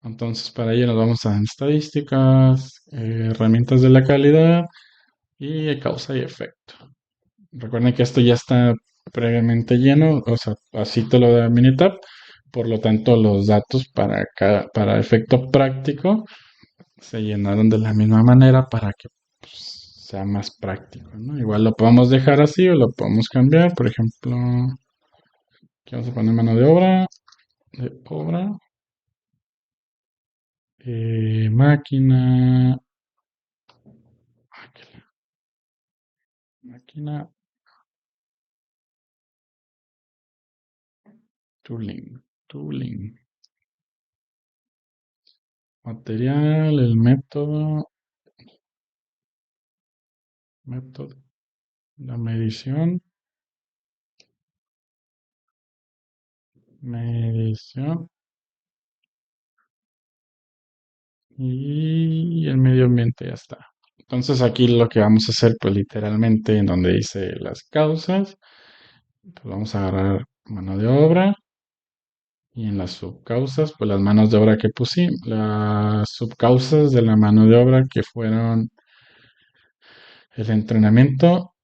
Entonces, para ello nos vamos a estadísticas, herramientas de la calidad y causa y efecto. Recuerden que esto ya está previamente lleno, o sea, así te lo da Minitab. Por lo tanto, los datos para efecto práctico se llenaron de la misma manera para que pues, sea más práctico, ¿no? Igual lo podemos dejar así o lo podemos cambiar. Por ejemplo, aquí vamos a poner mano de obra, máquina, máquina, tooling, material, el método, la medición y el medio ambiente ya está. Entonces aquí lo que vamos a hacer, pues literalmente en donde dice las causas, pues vamos a agarrar mano de obra y en las subcausas, pues las manos de obra que pusimos, las subcausas de la mano de obra que fueron el entrenamiento.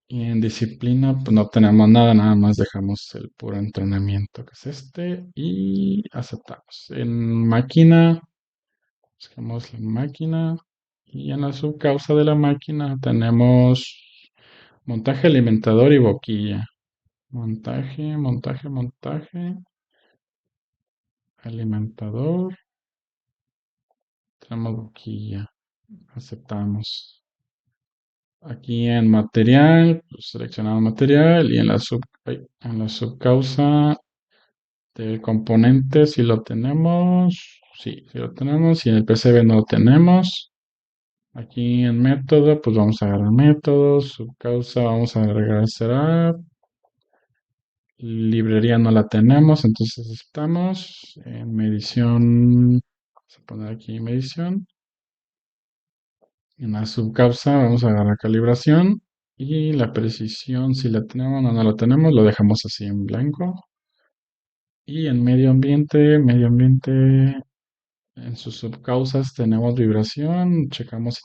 Y en disciplina, pues no tenemos nada, nada más dejamos el puro entrenamiento, que es este, y aceptamos. En máquina, buscamos la máquina, y en la subcausa de la máquina tenemos montaje alimentador y boquilla. Montaje, alimentador, tenemos boquilla, aceptamos. Aquí en material, pues seleccionamos material y en la subcausa del componente, si lo tenemos, sí lo tenemos, y en el PCB no lo tenemos. Aquí en método, pues vamos a agarrar métodos, subcausa, vamos a agregar setup, librería no la tenemos, entonces estamos en medición, vamos a poner aquí medición, en la subcausa vamos a agarrar calibración, y la precisión, si la tenemos o no la tenemos, lo dejamos así en blanco. Y en medio ambiente, en sus subcausas tenemos vibración, checamos si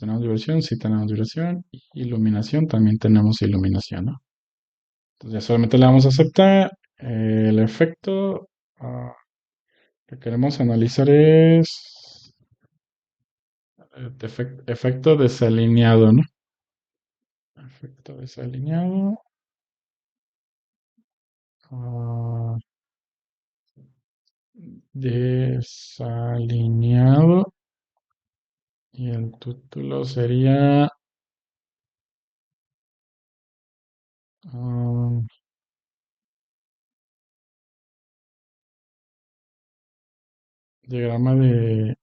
tenemos vibración, y iluminación, también tenemos iluminación, ¿no? Entonces ya solamente le vamos a aceptar. El efecto que queremos analizar es efecto desalineado, ¿no? Efecto desalineado. ah, Desalineado. Y el título sería ah, diagrama de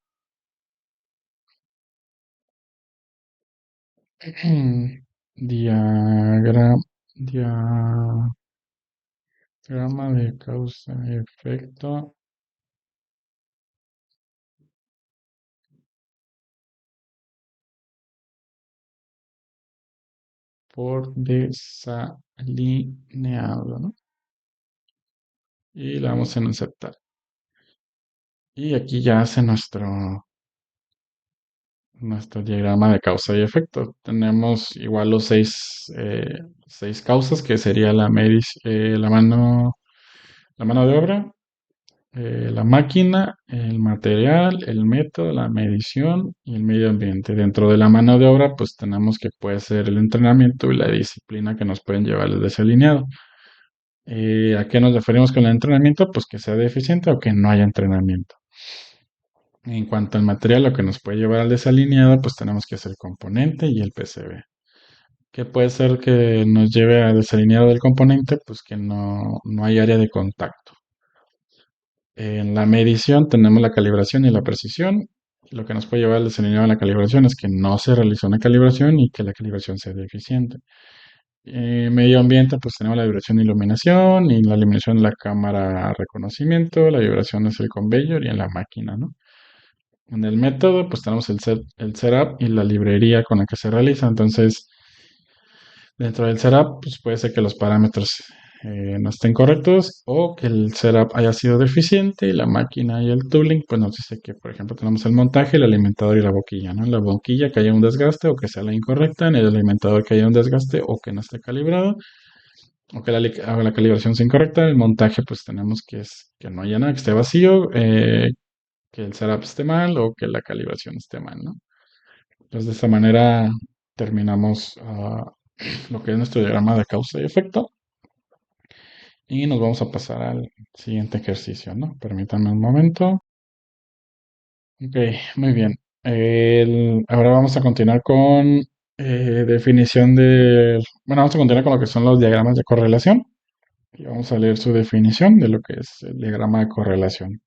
diagrama, diagrama de causa-efecto por desalineado, ¿no? Y le damos en aceptar. Y aquí ya hace nuestro diagrama de causa y efecto. Tenemos igual los seis causas, que sería la mano de obra, la máquina, el material, el método, la medición y el medio ambiente. Dentro de la mano de obra, pues tenemos que puede ser el entrenamiento y la disciplina que nos pueden llevar al desalineado. ¿A qué nos referimos con el entrenamiento? Pues que sea deficiente o que no haya entrenamiento. En cuanto al material, lo que nos puede llevar al desalineado, pues tenemos que hacer el componente y el PCB. ¿Qué puede ser que nos lleve al desalineado del componente? Pues que no hay área de contacto. En la medición tenemos la calibración y la precisión. Lo que nos puede llevar al desalineado de la calibración es que no se realizó una calibración y que la calibración sea deficiente. Medio ambiente, pues tenemos la vibración e iluminación, y la iluminación de la cámara reconocimiento, la vibración es el conveyor y en la máquina, ¿no? En el método, pues tenemos el setup y la librería con la que se realiza. Entonces, dentro del setup, pues puede ser que los parámetros no estén correctos o que el setup haya sido deficiente y la máquina y el tooling, pues nos dice que, por ejemplo, tenemos el montaje, el alimentador y la boquilla, ¿no? En la boquilla que haya un desgaste o que sea la incorrecta, en el alimentador que haya un desgaste o que no esté calibrado o que la calibración sea incorrecta. El montaje, pues tenemos que no haya nada, que esté vacío, que el setup esté mal o que la calibración esté mal, ¿no? Entonces, de esta manera terminamos lo que es nuestro diagrama de causa y efecto y nos vamos a pasar al siguiente ejercicio, ¿no? Permítanme un momento. Ok, muy bien. Ahora vamos a continuar con definición de... Bueno, vamos a continuar con lo que son los diagramas de correlación y vamos a leer su definición de lo que es el diagrama de correlación.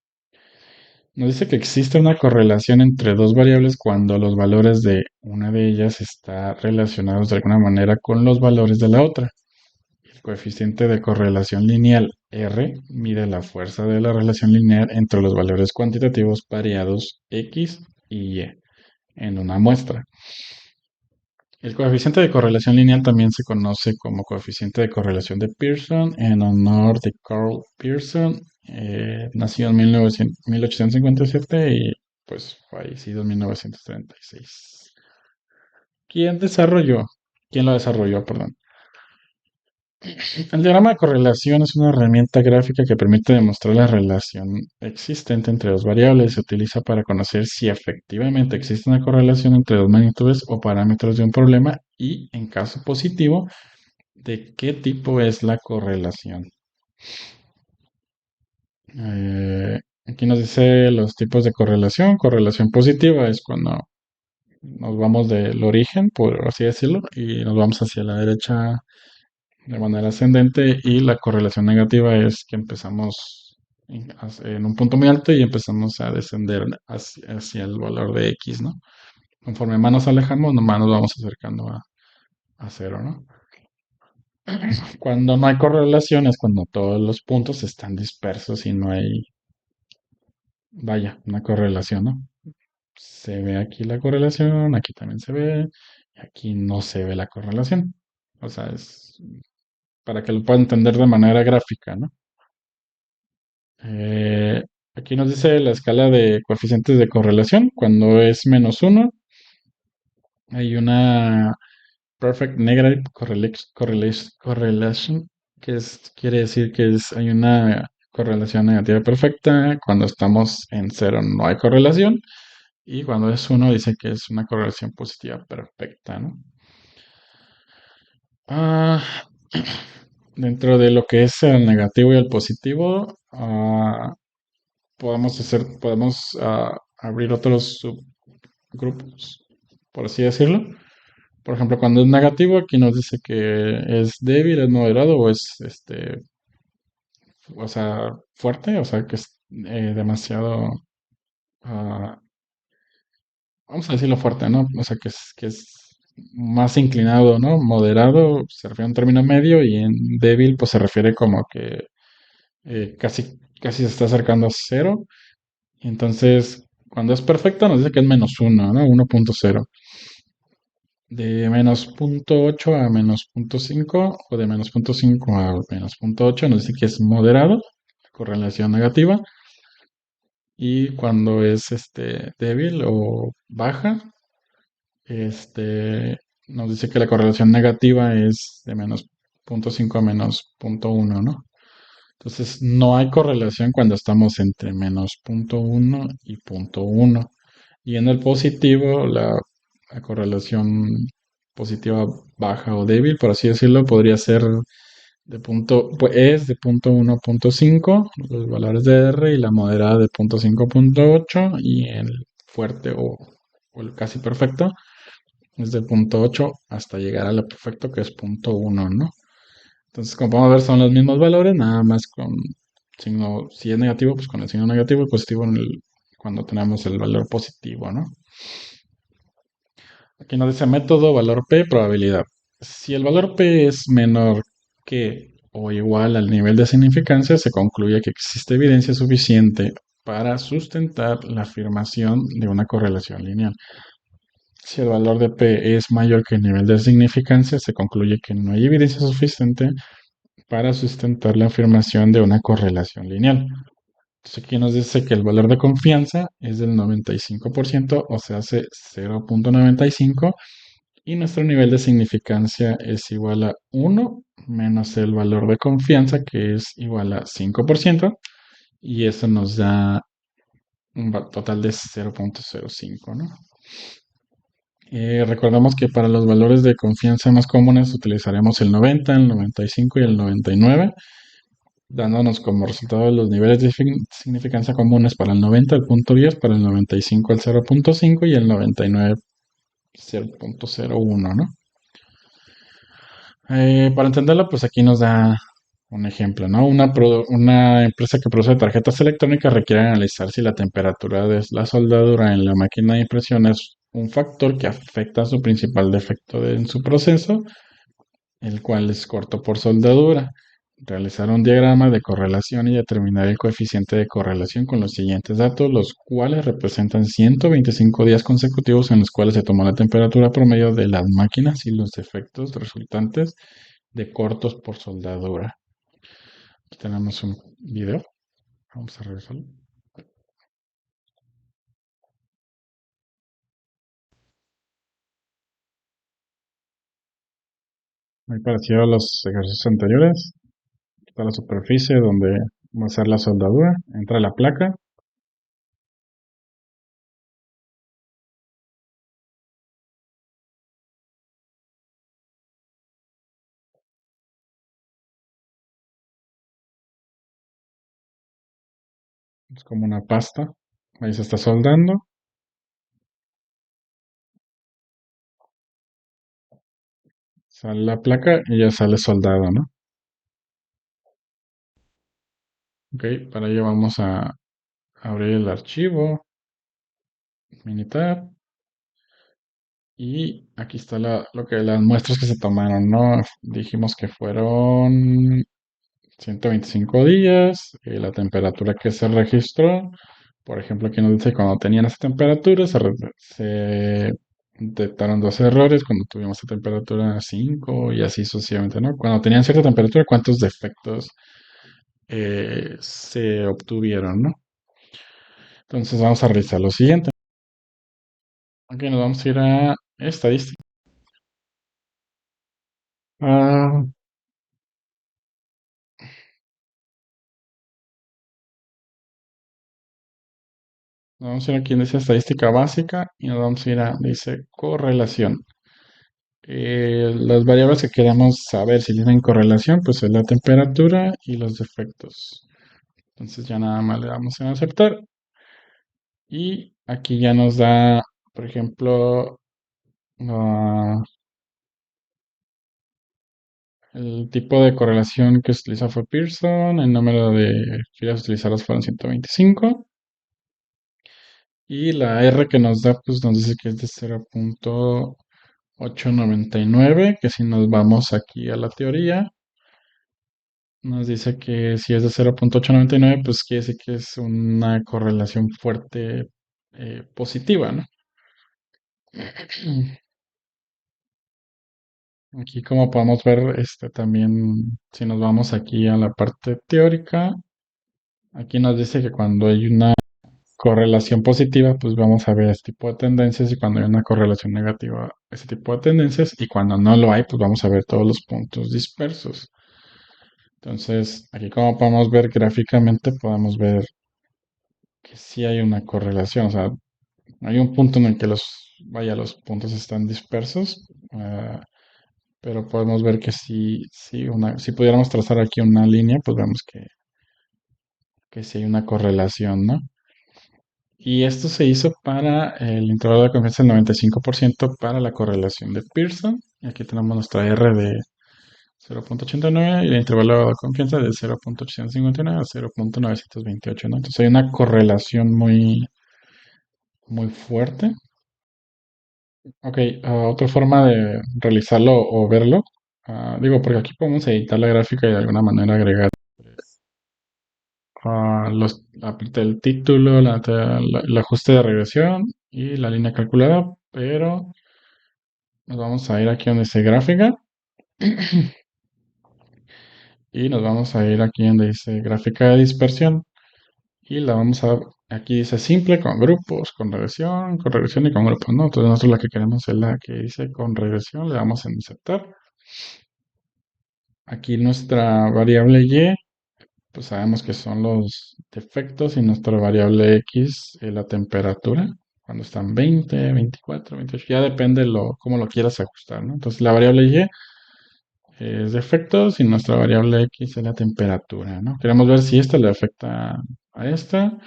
Nos dice que existe una correlación entre dos variables cuando los valores de una de ellas están relacionados de alguna manera con los valores de la otra. El coeficiente de correlación lineal R mide la fuerza de la relación lineal entre los valores cuantitativos variados X y Y en una muestra. El coeficiente de correlación lineal también se conoce como coeficiente de correlación de Pearson en honor de Carl Pearson, nacido en 1857 y pues fallecido en 1936. ¿Quién desarrolló? ¿Quién lo desarrolló? Perdón. El diagrama de correlación es una herramienta gráfica que permite demostrar la relación existente entre dos variables. Se utiliza para conocer si efectivamente existe una correlación entre dos magnitudes o parámetros de un problema y, en caso positivo, de qué tipo es la correlación. Aquí nos dice los tipos de correlación. Correlación positiva es cuando nos vamos del origen, por así decirlo, y nos vamos hacia la derecha de manera ascendente, y la correlación negativa es que empezamos en un punto muy alto y empezamos a descender hacia el valor de X, ¿no? Conforme más nos alejamos, más nos vamos acercando a cero, ¿no? Cuando no hay correlación es cuando todos los puntos están dispersos y no hay, vaya, una correlación, ¿no? Se ve aquí la correlación, aquí también se ve, y aquí no se ve la correlación. O sea, es para que lo pueda entender de manera gráfica, ¿no? Eh, Aquí nos dice la escala de coeficientes de correlación. Cuando es -1, hay una perfect negative correlation, quiere decir que hay una correlación negativa perfecta. Cuando estamos en cero no hay correlación. Y cuando es uno dice que es una correlación positiva perfecta, ¿no? Ah, dentro de lo que es el negativo y el positivo, podemos abrir otros subgrupos, por así decirlo. Por ejemplo, cuando es negativo, aquí nos dice que es débil, es moderado o es o sea, fuerte, o sea, que es demasiado, ah, vamos a decirlo fuerte, ¿no? O sea, que es más inclinado, ¿no? Moderado se refiere a un término medio, y en débil, pues se refiere como que casi se está acercando a cero. Y entonces, cuando es perfecto, nos dice que es -1, ¿no? 1.0. De -0.8 a -0.5 o de -0.5 a -0.8 nos dice que es moderado, correlación negativa. Y cuando es débil o baja, nos dice que la correlación negativa es de -0.5 a -0.1, ¿no? Entonces, no hay correlación cuando estamos entre -0.1 y 0.1. Y en el positivo, la correlación positiva baja o débil, por así decirlo, podría ser es de punto uno a punto 5 los valores de R, y la moderada de punto 5 a punto 8, y el fuerte o el casi perfecto es de punto 8 hasta llegar a lo perfecto, que es punto uno, ¿no? Entonces, como podemos ver, son los mismos valores, nada más con signo, si es negativo, pues con el signo negativo, y positivo cuando tenemos el valor positivo, ¿no? Aquí nos dice método, valor P, probabilidad. Si el valor P es menor que o igual al nivel de significancia, se concluye que existe evidencia suficiente para sustentar la afirmación de una correlación lineal. Si el valor de P es mayor que el nivel de significancia, se concluye que no hay evidencia suficiente para sustentar la afirmación de una correlación lineal. Entonces aquí nos dice que el valor de confianza es del 95%, o sea, hace 0.95, y nuestro nivel de significancia es igual a 1 menos el valor de confianza, que es igual a 5%, y eso nos da un total de 0.05, ¿no? Recordemos que para los valores de confianza más comunes utilizaremos el 90, el 95 y el 99, dándonos como resultado los niveles de significancia comunes para el 90 el punto 10, para el 95 el 0.5 y el 99 0.01, ¿no? Para entenderlo, pues aquí nos da un ejemplo, ¿no? Una empresa que produce tarjetas electrónicas requiere analizar si la temperatura de la soldadura en la máquina de impresión es un factor que afecta a su principal defecto en su proceso, el cual es corto por soldadura. Realizar un diagrama de correlación y determinar el coeficiente de correlación con los siguientes datos, los cuales representan 125 días consecutivos en los cuales se tomó la temperatura promedio de las máquinas y los defectos resultantes de cortos por soldadura. Aquí tenemos un video. Vamos a revisarlo. Muy parecido a los ejercicios anteriores. Está la superficie donde va a ser la soldadura. Entra la placa. Es como una pasta. Ahí se está soldando. Sale la placa y ya sale soldado, ¿no? Ok, para ello vamos a abrir el archivo, Minitab, y aquí está las muestras que se tomaron, ¿no? Dijimos que fueron 125 días, la temperatura que se registró. Por ejemplo, aquí nos dice que cuando tenían esa temperatura se detectaron dos errores, cuando tuvimos esa temperatura 5 y así sucesivamente, ¿no? Cuando tenían cierta temperatura, cuántos defectos se obtuvieron, ¿no? Entonces vamos a revisar lo siguiente. Aquí nos vamos a ir a estadística. Ah, nos vamos a ir aquí en dice estadística básica y nos vamos a ir a, dice correlación. Las variables que queremos saber si tienen correlación, pues es la temperatura y los defectos. Entonces ya nada más le damos en aceptar. Y aquí ya nos da, por ejemplo, ah, el tipo de correlación que se utiliza fue Pearson, el número de filas utilizadas fueron 125. Y la R que nos da, pues nos dice que es de 0.899, que si nos vamos aquí a la teoría, nos dice que si es de 0.899, pues quiere decir que es una correlación fuerte positiva, ¿no? Aquí como podemos ver, también si nos vamos aquí a la parte teórica, aquí nos dice que cuando hay una correlación positiva, pues vamos a ver este tipo de tendencias, y cuando hay una correlación negativa, ese tipo de tendencias, y cuando no lo hay, pues vamos a ver todos los puntos dispersos. Entonces, aquí como podemos ver gráficamente, podemos ver que sí hay una correlación, o sea, hay un punto en el que los puntos están dispersos, pero podemos ver que si pudiéramos trazar aquí una línea, pues vemos que sí hay una correlación, ¿no? Y esto se hizo para el intervalo de confianza del 95% para la correlación de Pearson. Y aquí tenemos nuestra R de 0.89 y el intervalo de confianza de 0.859 a 0.928, ¿no? Entonces hay una correlación muy fuerte. Ok, otra forma de realizarlo o verlo, digo, porque aquí podemos editar la gráfica y de alguna manera agregar el título, el ajuste de regresión y la línea calculada, pero nos vamos a ir aquí donde dice gráfica y nos vamos a ir aquí donde dice gráfica de dispersión y aquí dice simple con grupos, con regresión y con grupos, ¿no? Entonces nosotros la que queremos es la que dice con regresión, le damos en aceptar. Aquí nuestra variable y, pues sabemos que son los defectos y nuestra variable x es la temperatura. Cuando están 20, 24, 28, ya depende cómo lo quieras ajustar, ¿no? Entonces la variable y es defectos y nuestra variable x es la temperatura, ¿no? Queremos ver si esta le afecta a esta.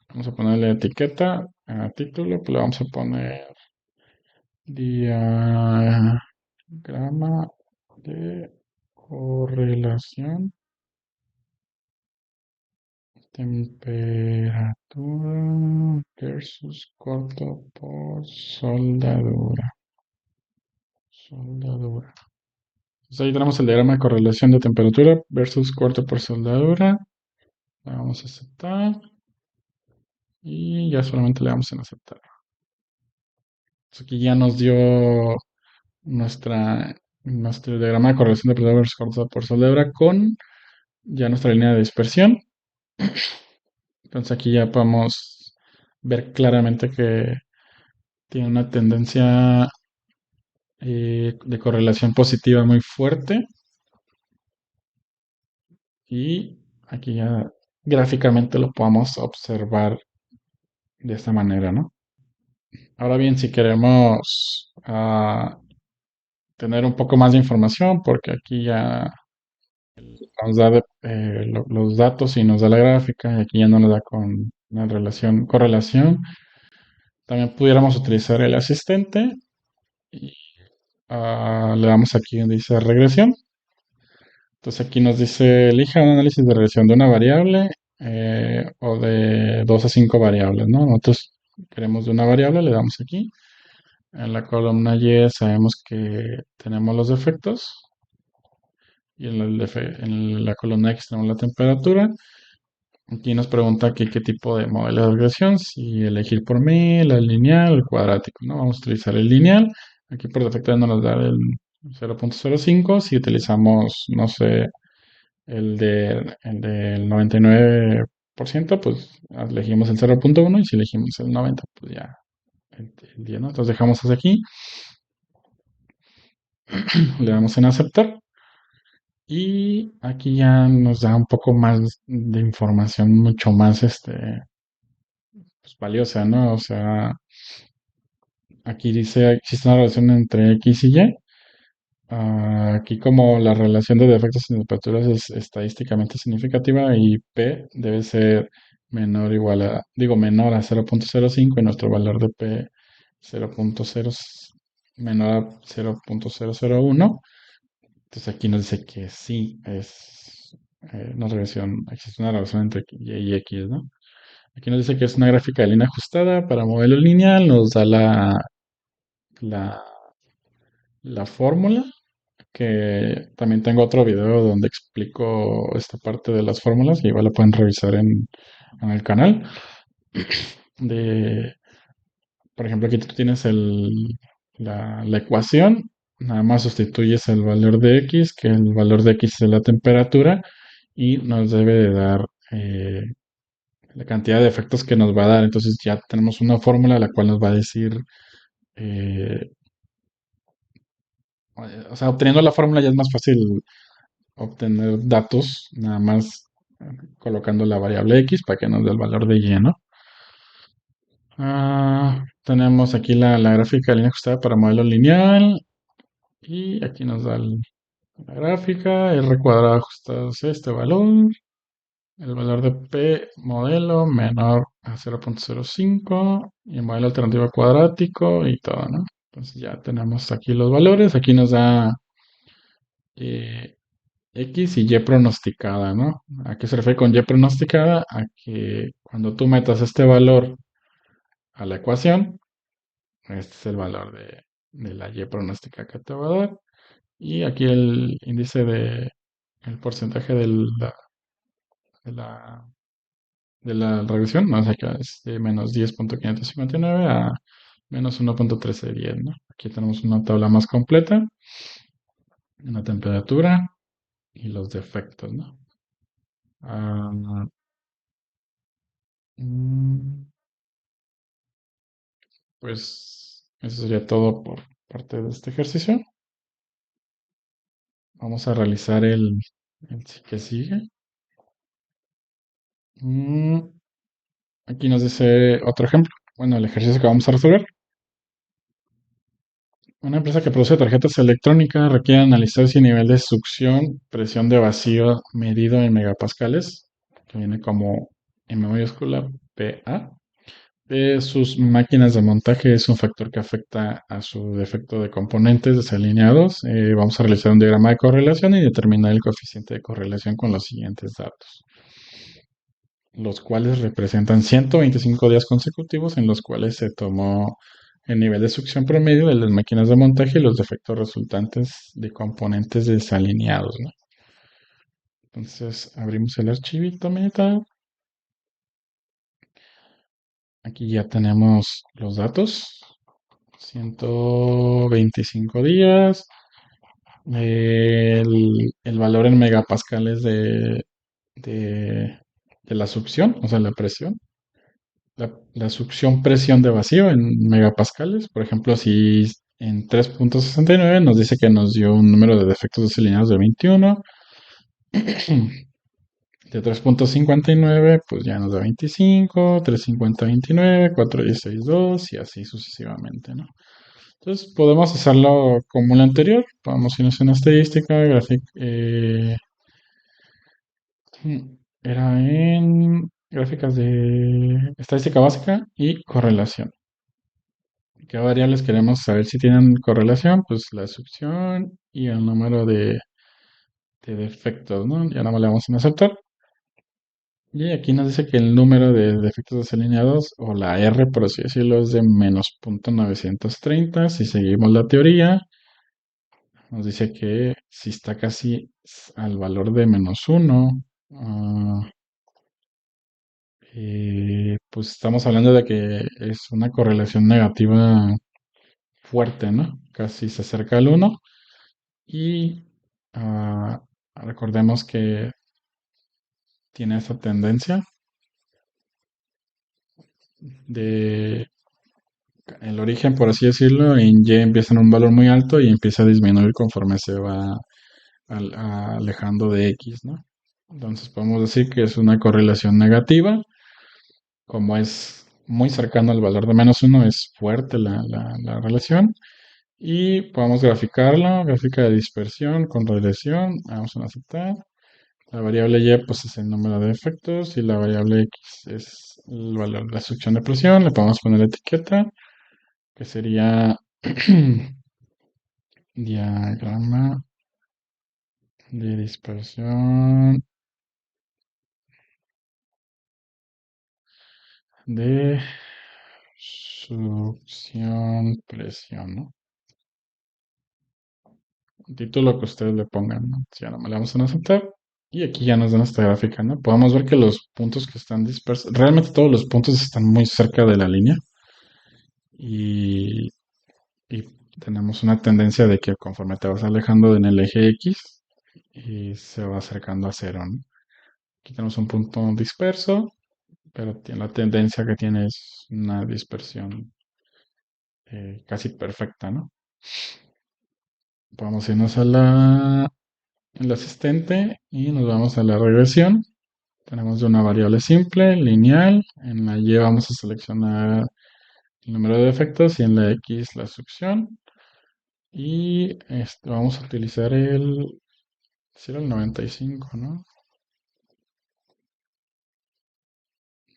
Vamos a ponerle etiqueta a título, pues le vamos a poner diagrama de correlación. Temperatura versus corto por soldadura. Soldadura. Entonces ahí tenemos el diagrama de correlación de temperatura versus corto por soldadura. La vamos a aceptar. Y ya solamente le damos en aceptar. Entonces aquí ya nos dio nuestro diagrama de correlación de temperatura versus corto por soldadura con ya nuestra línea de dispersión. Entonces aquí ya podemos ver claramente que tiene una tendencia de correlación positiva muy fuerte y aquí ya gráficamente lo podemos observar de esta manera, ¿no? Ahora bien, si queremos tener un poco más de información, porque aquí ya nos da los datos y nos da la gráfica y aquí ya no nos da con una correlación, también pudiéramos utilizar el asistente y le damos aquí donde dice regresión. Entonces aquí nos dice, elija un análisis de regresión de una variable o de 2 a 5 variables, ¿no? Nosotros queremos de una variable, le damos aquí. En la columna Y sabemos que tenemos los defectos. Y en la columna X tenemos la temperatura. Aquí nos pregunta qué tipo de modelo de regresión, si elegir por mil, el lineal, el cuadrático, ¿no? Vamos a utilizar el lineal. Aquí por defecto ya nos da el 0.05. Si utilizamos, no sé, el del 99%, pues elegimos el 0.1 y si elegimos el 90, pues ya el 10, ¿no? Entonces dejamos hasta aquí, le damos en aceptar y aquí ya nos da un poco más de información mucho más pues, valiosa, ¿no? O sea, aquí dice existe una relación entre X y Y. Aquí como la relación de defectos en temperaturas es estadísticamente significativa y P debe ser menor o igual menor a 0.05 y nuestro valor de P 0.0 menor a 0.001. Entonces aquí nos dice que sí es una relación, existe una relación entre Y y X, ¿no? Aquí nos dice que es una gráfica de línea ajustada para modelo lineal, nos da la, la fórmula que también tengo otro video donde explico esta parte de las fórmulas y igual lo pueden revisar en el canal. De, por ejemplo, aquí tú tienes la ecuación, nada más sustituyes el valor de x, que el valor de x es la temperatura, y nos debe de dar la cantidad de efectos que nos va a dar. Entonces ya tenemos una fórmula la cual nos va a decir, eh, o sea, obteniendo la fórmula ya es más fácil obtener datos, nada más colocando la variable x para que nos dé el valor de y, ¿no? Tenemos aquí la gráfica de línea ajustada para modelo lineal. Y aquí nos da la gráfica, R cuadrado ajustado a este valor, el valor de P modelo menor a 0.05 y el modelo alternativo cuadrático y todo, ¿no? Entonces ya tenemos aquí los valores, aquí nos da eh, X y Y pronosticada, ¿no? ¿A qué se refiere con Y pronosticada? A que cuando tú metas este valor a la ecuación, este es el valor de la Y pronóstica que te va a dar. Y aquí el índice el porcentaje de la, de la regresión, más acá es de menos 10.559 a menos 1.1310, ¿no? Aquí tenemos una tabla más completa, una temperatura y los defectos, ¿no? Ah, mm, pues eso sería todo por parte de este ejercicio. Vamos a realizar el que sigue. Mm, Aquí nos dice otro ejemplo. Bueno, el ejercicio que vamos a resolver. Una empresa que produce tarjetas electrónicas requiere analizar si el nivel de succión, presión de vacío medido en megapascales, que viene como en mayúscula PA, de sus máquinas de montaje es un factor que afecta a su defecto de componentes desalineados. Vamos a realizar un diagrama de correlación y determinar el coeficiente de correlación con los siguientes datos, los cuales representan 125 días consecutivos en los cuales se tomó el nivel de succión promedio de las máquinas de montaje y los defectos resultantes de componentes desalineados, ¿no? Entonces abrimos el archivito meta. Aquí ya tenemos los datos. 125 días. El valor en megapascales de, de la succión, o sea, la presión. La succión presión de vacío en megapascales. Por ejemplo, si en 3.69 nos dice que nos dio un número de defectos desalineados de 21, de 3.59 pues ya nos da 25, 3.50, 29, 4.16, 2 y así sucesivamente, ¿no? Entonces podemos hacerlo como el anterior, podemos irnos en estadística, era en gráficas de estadística básica y correlación. ¿Qué variables queremos saber si tienen correlación? Pues la succión y el número de defectos, ¿no? Ya no le damos en aceptar. Y aquí nos dice que el número de defectos desalineados, o la R, por así decirlo, es de menos 0.930. Si seguimos la teoría, nos dice que si está casi al valor de menos 1, pues estamos hablando de que es una correlación negativa fuerte, ¿no? Casi se acerca al 1. Y ah, recordemos que tiene esa tendencia de el origen, por así decirlo, en Y empieza en un valor muy alto y empieza a disminuir conforme se va alejando de X, ¿no? Entonces podemos decir que es una correlación negativa, como es muy cercano al valor de menos uno, es fuerte la relación. Y podemos graficarlo, gráfica de dispersión con regresión, vamos a aceptar. La variable y pues es el número de efectos y la variable x es el valor de la succión de presión. Le podemos poner etiqueta, que sería diagrama de dispersión de succión presión, ¿no? El título que ustedes le pongan, ¿no? Si ya no me le vamos a aceptar. Y aquí ya nos dan esta gráfica, ¿no? Podemos ver que los puntos que están dispersos, realmente todos los puntos están muy cerca de la línea. Y y tenemos una tendencia de que conforme te vas alejando en el eje X y se va acercando a cero, ¿no? Aquí tenemos un punto disperso, pero tiene la tendencia que tiene es una dispersión casi perfecta, ¿no? Podemos irnos a el asistente y nos vamos a la regresión. Tenemos de una variable simple, lineal. En la Y vamos a seleccionar el número de defectos y en la X la succión. Y vamos a utilizar si era el 95, ¿no?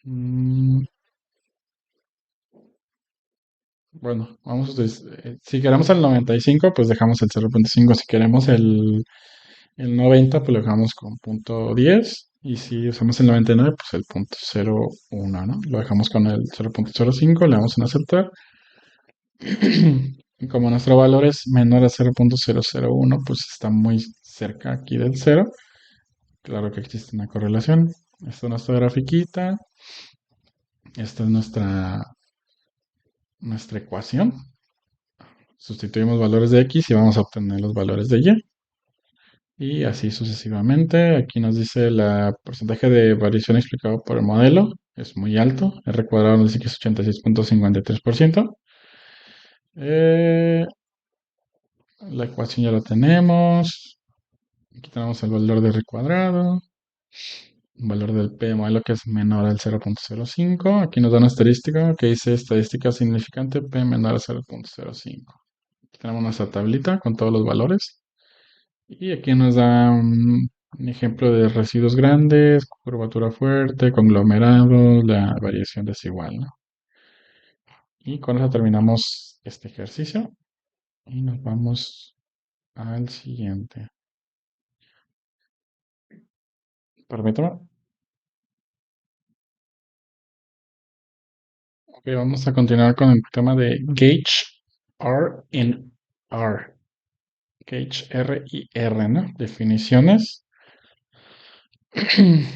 Mm, bueno, vamos a utilizar, si queremos el 95, pues dejamos el 0.5. Si queremos el 90, pues lo dejamos con punto 10. Y si usamos el 99, pues el punto 0.1, ¿no? Lo dejamos con el 0.05, le damos en aceptar. Y como nuestro valor es menor a 0.001, pues está muy cerca aquí del cero. Claro que existe una correlación. Esta es nuestra grafiquita. Esta es nuestra ecuación. Sustituimos valores de x y vamos a obtener los valores de y. Y así sucesivamente. Aquí nos dice el porcentaje de variación explicado por el modelo. Es muy alto. R cuadrado nos dice que es 86.53%. Eh, la ecuación ya la tenemos. Aquí tenemos el valor de R cuadrado. Un valor del P de modelo que es menor al 0.05. Aquí nos da una estadística que dice estadística significante P menor a 0.05. Aquí tenemos nuestra tablita con todos los valores. Y aquí nos da un ejemplo de residuos grandes, curvatura fuerte, conglomerados, la variación desigual, ¿no? Y con eso terminamos este ejercicio y nos vamos al siguiente. Permítame. Ok, vamos a continuar con el tema de Gauge R in R. Gauge R y R, ¿no? Definiciones.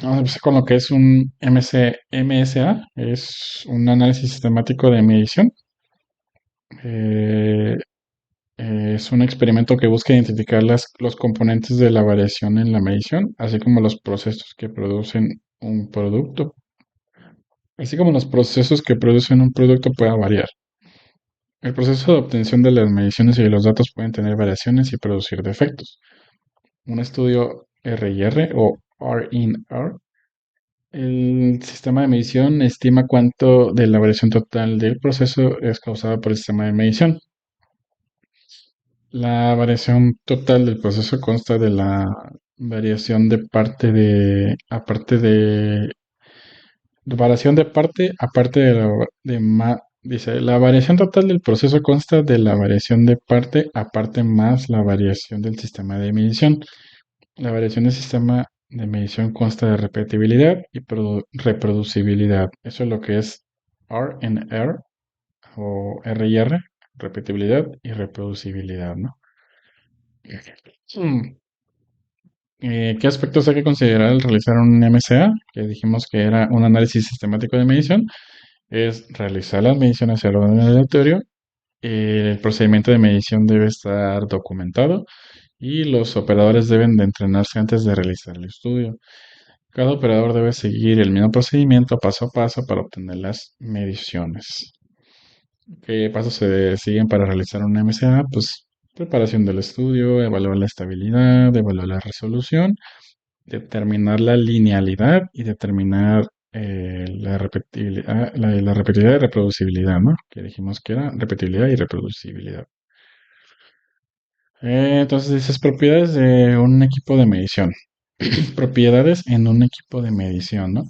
Vamos a empezar con lo que es un MSA. Es un análisis sistemático de medición. Eh, es un experimento que busca identificar los componentes de la variación en la medición, así como los procesos que producen un producto. Así como los procesos que producen un producto puedan variar. El proceso de obtención de las mediciones y de los datos pueden tener variaciones y producir defectos. Un estudio R&R o R-in-R. El sistema de medición estima cuánto de la variación total del proceso es causada por el sistema de medición. La variación total del proceso consta de la variación de parte de, aparte de, variación de parte aparte de dice, la variación total del proceso consta de la variación de parte aparte más la variación del sistema de medición. La variación del sistema de medición consta de repetibilidad y reproducibilidad. Eso es lo que es R en R o R y R, repetibilidad y reproducibilidad, ¿no? Mm, ¿Qué aspectos hay que considerar al realizar un MCA? Que dijimos que era un análisis sistemático de medición. Es realizar las mediciones a lo largo del aleatorio. El procedimiento de medición debe estar documentado y los operadores deben de entrenarse antes de realizar el estudio. Cada operador debe seguir el mismo procedimiento paso a paso para obtener las mediciones. ¿Qué pasos se siguen para realizar un MCA? Pues preparación del estudio, evaluar la estabilidad, evaluar la resolución, determinar la linealidad y determinar la repetibilidad, la repetibilidad y reproducibilidad, ¿no? Que dijimos que era repetibilidad y reproducibilidad. Entonces dices propiedades de un equipo de medición. Propiedades en un equipo de medición, ¿no?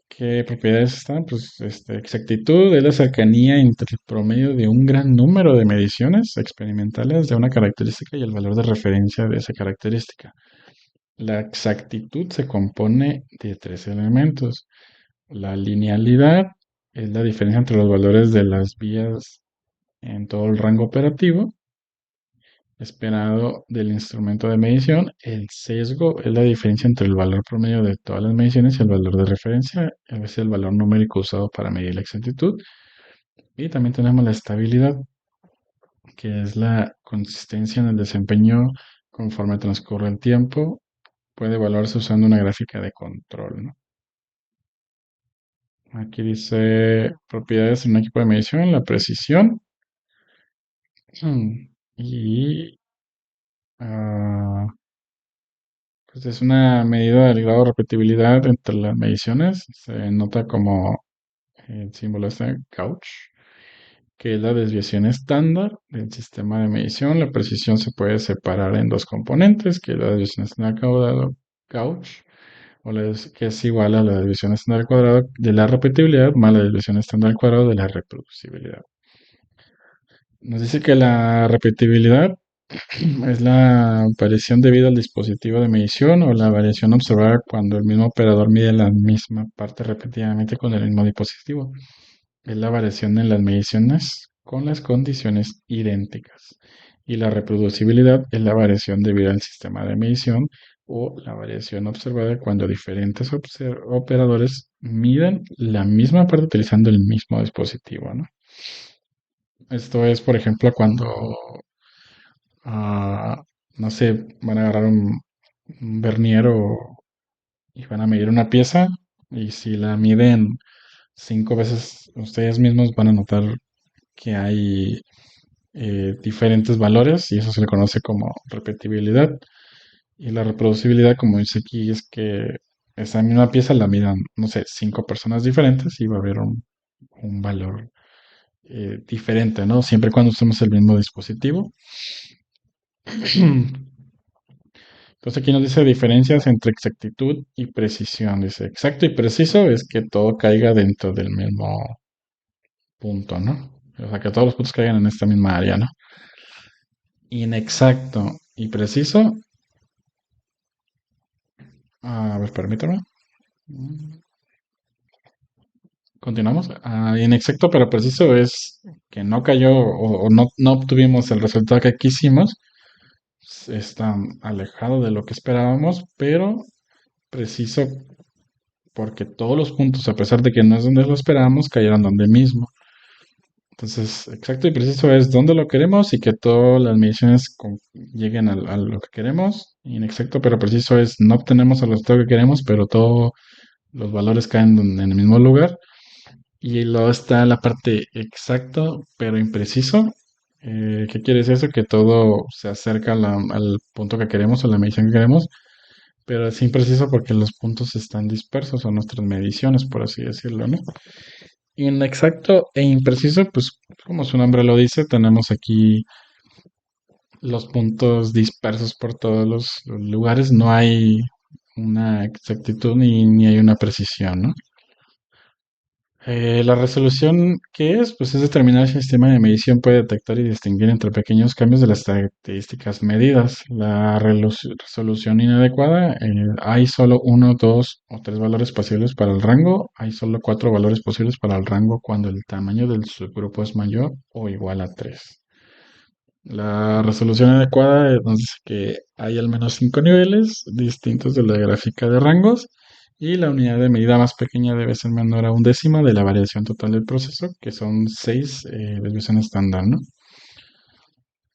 ¿Qué propiedades están? Pues exactitud es la cercanía entre el promedio de un gran número de mediciones experimentales de una característica y el valor de referencia de esa característica. La exactitud se compone de tres elementos. La linealidad es la diferencia entre los valores de las vías en todo el rango operativo esperado del instrumento de medición. El sesgo es la diferencia entre el valor promedio de todas las mediciones y el valor de referencia, a veces el valor numérico usado para medir la exactitud. Y también tenemos la estabilidad, que es la consistencia en el desempeño conforme transcurre el tiempo. Puede evaluarse usando una gráfica de control, ¿no? Aquí dice propiedades en un equipo de medición, la precisión. Y pues es una medida del grado de repetibilidad entre las mediciones. Se nota como el símbolo este, couch, que es la desviación estándar del sistema de medición. La precisión se puede separar en dos componentes, que es la desviación estándar cuadrado, Gauss, que es igual a la desviación estándar al cuadrado de la repetibilidad más la desviación estándar al cuadrado de la reproducibilidad. Nos dice que la repetibilidad es la variación debida al dispositivo de medición o la variación observada cuando el mismo operador mide la misma parte repetidamente con el mismo dispositivo. Es la variación en las mediciones con las condiciones idénticas. Y la reproducibilidad es la variación debida al sistema de medición o la variación observada cuando diferentes operadores miden la misma parte utilizando el mismo dispositivo, ¿no? Esto es, por ejemplo, cuando ah, no sé, van a agarrar un vernier y van a medir una pieza y si la miden 5 veces, ustedes mismos van a notar que hay diferentes valores y eso se le conoce como repetibilidad. Y la reproducibilidad, como dice aquí, es que esa misma pieza la midan, no sé, 5 personas diferentes y va a haber un valor diferente, ¿no? Siempre y cuando usemos el mismo dispositivo. Entonces aquí nos dice diferencias entre exactitud y precisión. Dice exacto y preciso es que todo caiga dentro del mismo punto, ¿no? O sea, que todos los puntos caigan en esta misma área, ¿no? Inexacto y preciso. A ver, permítame. Continuamos. Inexacto pero preciso es que no cayó o no obtuvimos el resultado que quisimos. Está alejado de lo que esperábamos, pero preciso porque todos los puntos, a pesar de que no es donde lo esperábamos, cayeron donde mismo. Entonces, exacto y preciso es dónde lo queremos y que todas las mediciones lleguen a lo que queremos. Inexacto pero preciso es no obtenemos el resultado que queremos, pero todos los valores caen en el mismo lugar. Y luego está la parte exacto pero impreciso. ¿Qué quiere decir eso? Que todo se acerca al punto que queremos, a la medición que queremos, pero es impreciso porque los puntos están dispersos, son nuestras mediciones, por así decirlo, ¿no? Inexacto e impreciso, pues como su nombre lo dice, tenemos aquí los puntos dispersos por todos los lugares, no hay una exactitud ni hay una precisión, ¿no? La resolución, ¿qué es? Pues es determinar si el sistema de medición puede detectar y distinguir entre pequeños cambios de las características medidas. La resolución inadecuada, hay solo uno, dos o tres valores posibles para el rango. Hay solo cuatro valores posibles para el rango cuando el tamaño del subgrupo es mayor o igual a 3. La resolución adecuada nos dice que hay al menos 5 niveles distintos de la gráfica de rangos y la unidad de medida más pequeña debe ser menor a un décimo de la variación total del proceso, que son 6 desviaciones estándar, ¿no?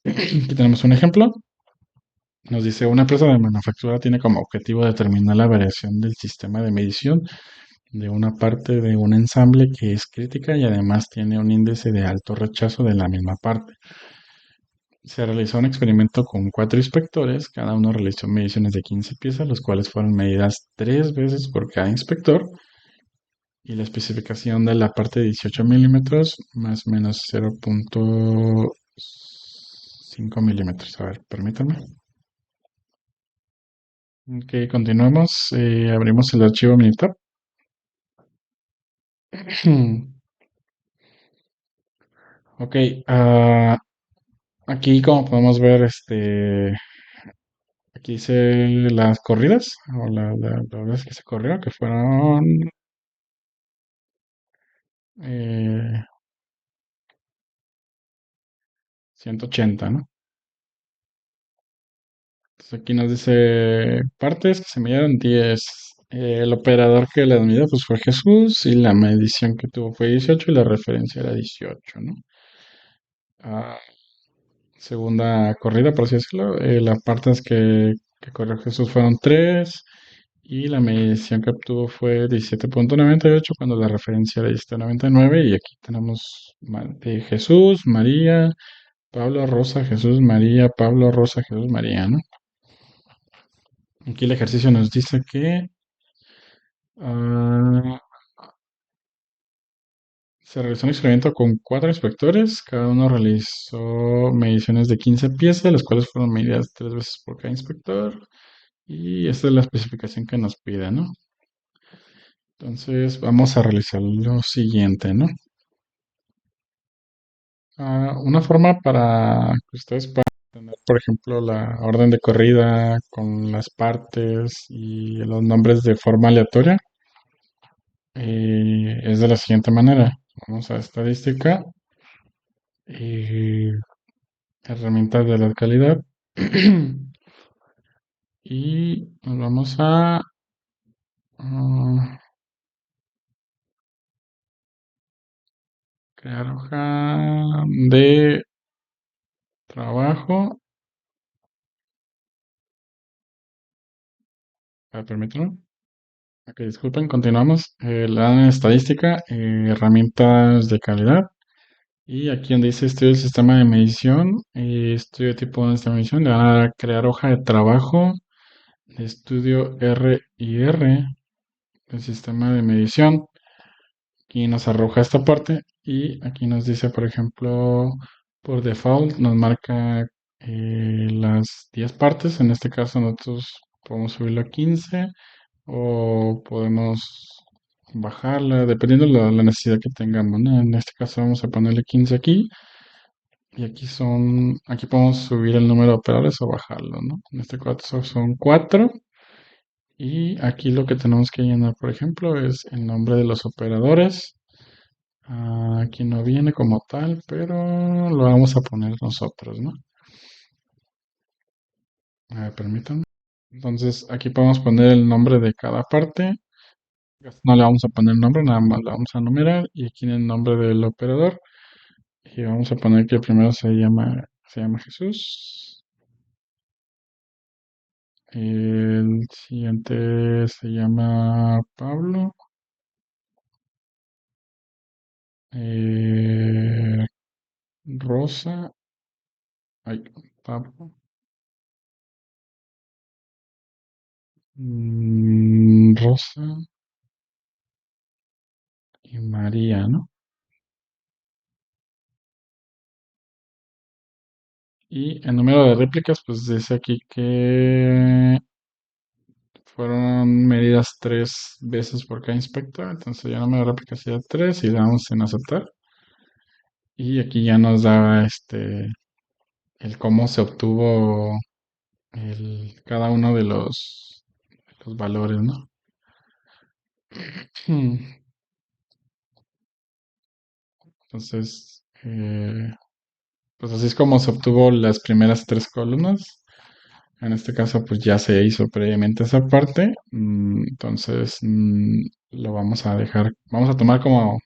Aquí tenemos un ejemplo. Nos dice, una empresa de manufactura tiene como objetivo determinar la variación del sistema de medición de una parte de un ensamble que es crítica y además tiene un índice de alto rechazo de la misma parte. Se realizó un experimento con 4 inspectores, cada uno realizó mediciones de 15 piezas, las cuales fueron medidas 3 veces por cada inspector, y la especificación de la parte de 18 milímetros más o menos 0,5 milímetros. A ver, permítanme. Ok, continuamos. Abrimos el archivo Minitab. Ok, aquí como podemos ver, aquí dice las corridas, o las veces que se corrió, que fueron 180, 180, ¿no? Entonces aquí nos dice partes que se midieron 10. El operador que las midió pues fue Jesús y la medición que tuvo fue 18 y la referencia era 18, ¿no? Ah, segunda corrida, por así decirlo. Las partes que corrió Jesús fueron 3 y la medición que obtuvo fue 17,98 cuando la referencia era 17,99 y aquí tenemos de Jesús, María, Pablo, Rosa, Jesús, María, Pablo, Rosa, Jesús, María, ¿no? Aquí el ejercicio nos dice que ah, Se realizó un experimento con cuatro inspectores, cada uno realizó mediciones de 15 piezas, las cuales fueron medidas tres veces por cada inspector, y esta es la especificación que nos pide, ¿no? Entonces vamos a realizar lo siguiente, ¿no? Una forma para que ustedes puedan tener, por ejemplo, la orden de corrida con las partes y los nombres de forma aleatoria, es de la siguiente manera. Vamos a estadística, eh, herramientas de la calidad y nos vamos a crear hoja de trabajo. Permítanme. Ok, disculpen, continuamos. Le dan en estadística, herramientas de calidad. Y aquí donde dice estudio del sistema de medición, estudio de tipo de sistema de medición, le van a dar a crear hoja de trabajo de estudio R y R del sistema de medición. Aquí nos arroja esta parte y aquí nos dice, por ejemplo, por default nos marca las 10 partes. En este caso nosotros podemos subirlo a 15 o podemos bajarla, dependiendo de la necesidad que tengamos, ¿no? En este caso vamos a ponerle 15 aquí. Y aquí podemos subir el número de operadores o bajarlo, ¿no? En este caso son 4. Y aquí lo que tenemos que llenar, por ejemplo, es el nombre de los operadores. Aquí no viene como tal, pero lo vamos a poner nosotros, ¿no? A ver, permítanme. Entonces aquí podemos poner el nombre de cada parte. No le vamos a poner nombre, nada más le vamos a numerar. Y aquí en el nombre del operador. Y vamos a poner que el primero se llama Jesús. El siguiente se llama Pablo. eh, Rosa. Ay, Pablo. Rosa y María, ¿no? Y el número de réplicas, pues dice aquí que fueron medidas tres veces por cada inspector. Entonces ya el número de réplicas sería tres y le damos en aceptar. Y aquí ya nos da el cómo se obtuvo cada uno de los valores, ¿no? Hmm. Entonces, pues así es como se obtuvo las primeras tres columnas. En este caso, pues ya se hizo previamente esa parte. Entonces, lo vamos a dejar, vamos a tomar como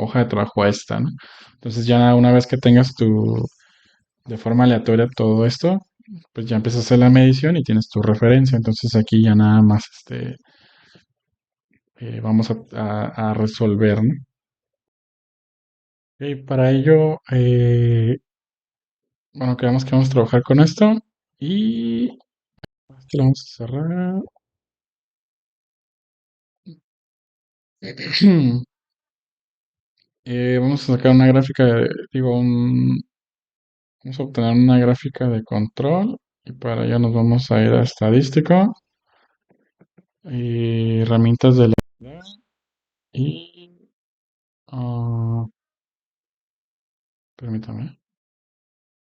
hoja de trabajo esta, ¿no? Entonces, ya una vez que tengas de forma aleatoria todo esto, pues ya empiezas a hacer la medición y tienes tu referencia. Entonces, aquí ya nada más vamos a resolver, ¿no? Para ello, bueno, quedamos que vamos a trabajar con esto y aquí lo vamos a cerrar. Vamos a sacar una gráfica, digo, vamos a obtener una gráfica de control y para ello nos vamos a ir a estadístico y herramientas de la y ah, permítame.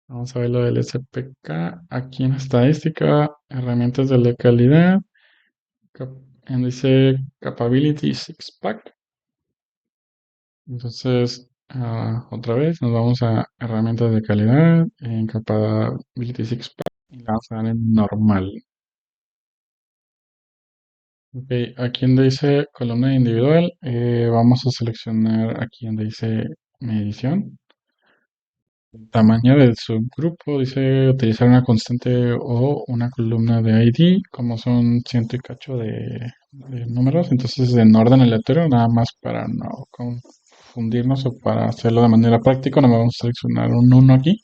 Vamos a ver lo del SPK aquí en estadística, herramientas de la calidad, cap- dice Capability Six Pack. Entonces, otra vez nos vamos a herramientas de calidad en Capability Six Pack y la vamos a dar en normal. Ok, aquí donde dice columna individual, vamos a seleccionar aquí donde dice medición. Tamaño del subgrupo, dice utilizar una constante o una columna de ID, como son ciento y cacho de números, entonces en orden aleatorio, nada más para no confundirnos o para hacerlo de manera práctica, nos vamos a seleccionar un uno aquí.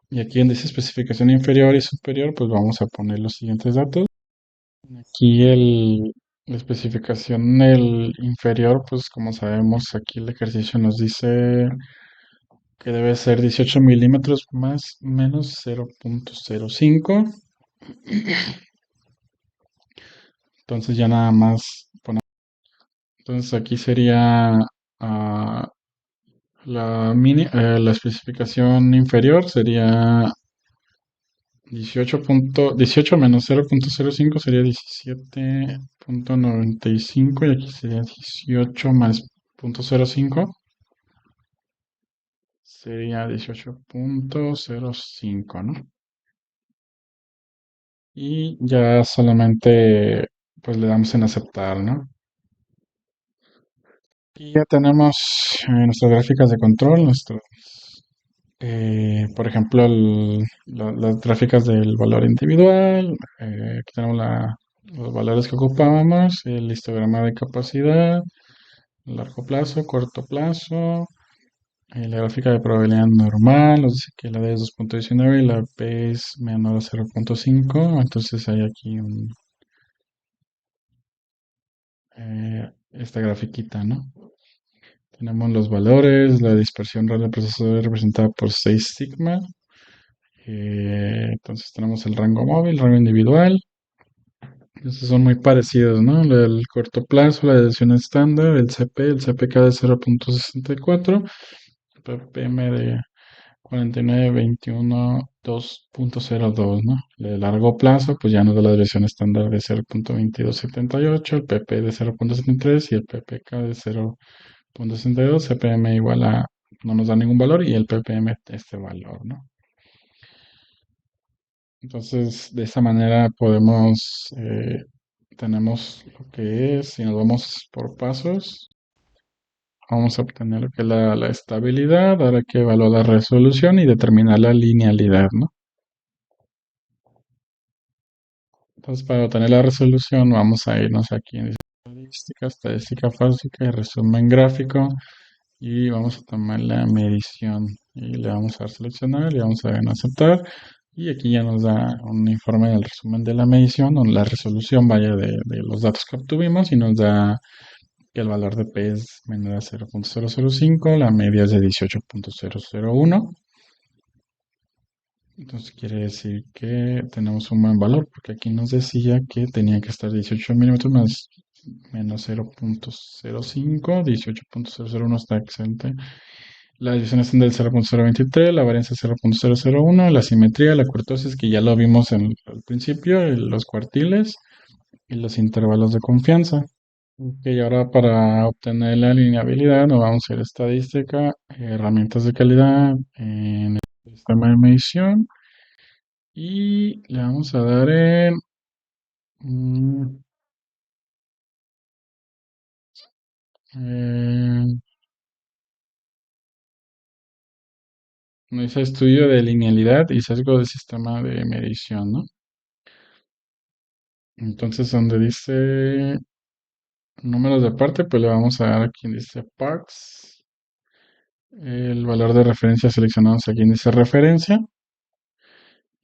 Y aquí donde dice especificación inferior y superior, pues vamos a poner los siguientes datos. Aquí La especificación del inferior, pues como sabemos, aquí el ejercicio nos dice que debe ser 18 milímetros más menos 0.05. Entonces ya nada más ponemos. Entonces aquí sería ah, la especificación inferior sería 18 menos 0.05 sería 17.95 y aquí sería 18 más 0.05 sería 18.05, ¿no? Y ya solamente pues le damos en aceptar, ¿no? Y ya tenemos nuestras gráficas de control, por ejemplo, las gráficas del valor individual, aquí tenemos los valores que ocupábamos, el histograma de capacidad, largo plazo, corto plazo, la gráfica de probabilidad normal, nos dice que la D es 2.19 y la P es menor a 0.5, entonces hay aquí esta grafiquita, ¿no? Tenemos los valores, la dispersión real del procesador representada por 6 sigma. Entonces tenemos el rango móvil, rango individual. Estos son muy parecidos, ¿no? El corto plazo, la desviación estándar, el CPK de 0.64, ppm de 4921 2.02, ¿no? De largo plazo, pues ya nos da la desviación estándar de 0.2278, el PP de 0.73 y el PPK de 0.62, CPM igual a, no nos da ningún valor y el PPM este valor, ¿no? Entonces, de esa manera tenemos lo que es, si nos vamos por pasos, vamos a obtener lo que es la estabilidad, ahora hay que evaluar la resolución y determinar la linealidad, ¿no? Entonces, para obtener la resolución, vamos a irnos aquí en estadística, estadística básica y resumen gráfico, y vamos a tomar la medición, y le vamos a dar seleccionar, y vamos a dar en aceptar. Y aquí ya nos da un informe del resumen de la medición, o la resolución, vaya, de los datos que obtuvimos, y nos da que el valor de P es menor a 0.005, la media es de 18.001. Entonces quiere decir que tenemos un buen valor, porque aquí nos decía que tenía que estar 18 milímetros más menos 0.05, 18.001 está excelente. La división estándar del 0.023, la varianza 0.001, la simetría, la kurtosis, que ya lo vimos al principio, los cuartiles y los intervalos de confianza. Ok, ahora para obtener la alineabilidad nos vamos a ir a estadística, herramientas de calidad en el sistema de medición y le vamos a dar en mm, eh, no dice estudio de linealidad y sesgo del sistema de medición, ¿no? Entonces donde dice números de parte, pues le vamos a dar aquí en dice parts. El valor de referencia seleccionamos aquí en dice referencia.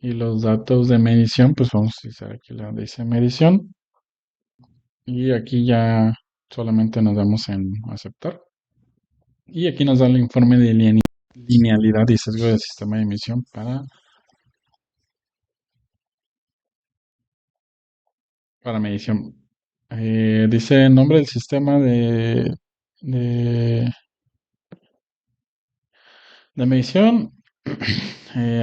Y los datos de medición, pues vamos a utilizar aquí la donde dice medición. Y aquí ya solamente nos damos en aceptar. Y aquí nos da el informe de linealidad y sesgo del sistema de emisión para medición. Dice el nombre del sistema de, de medición.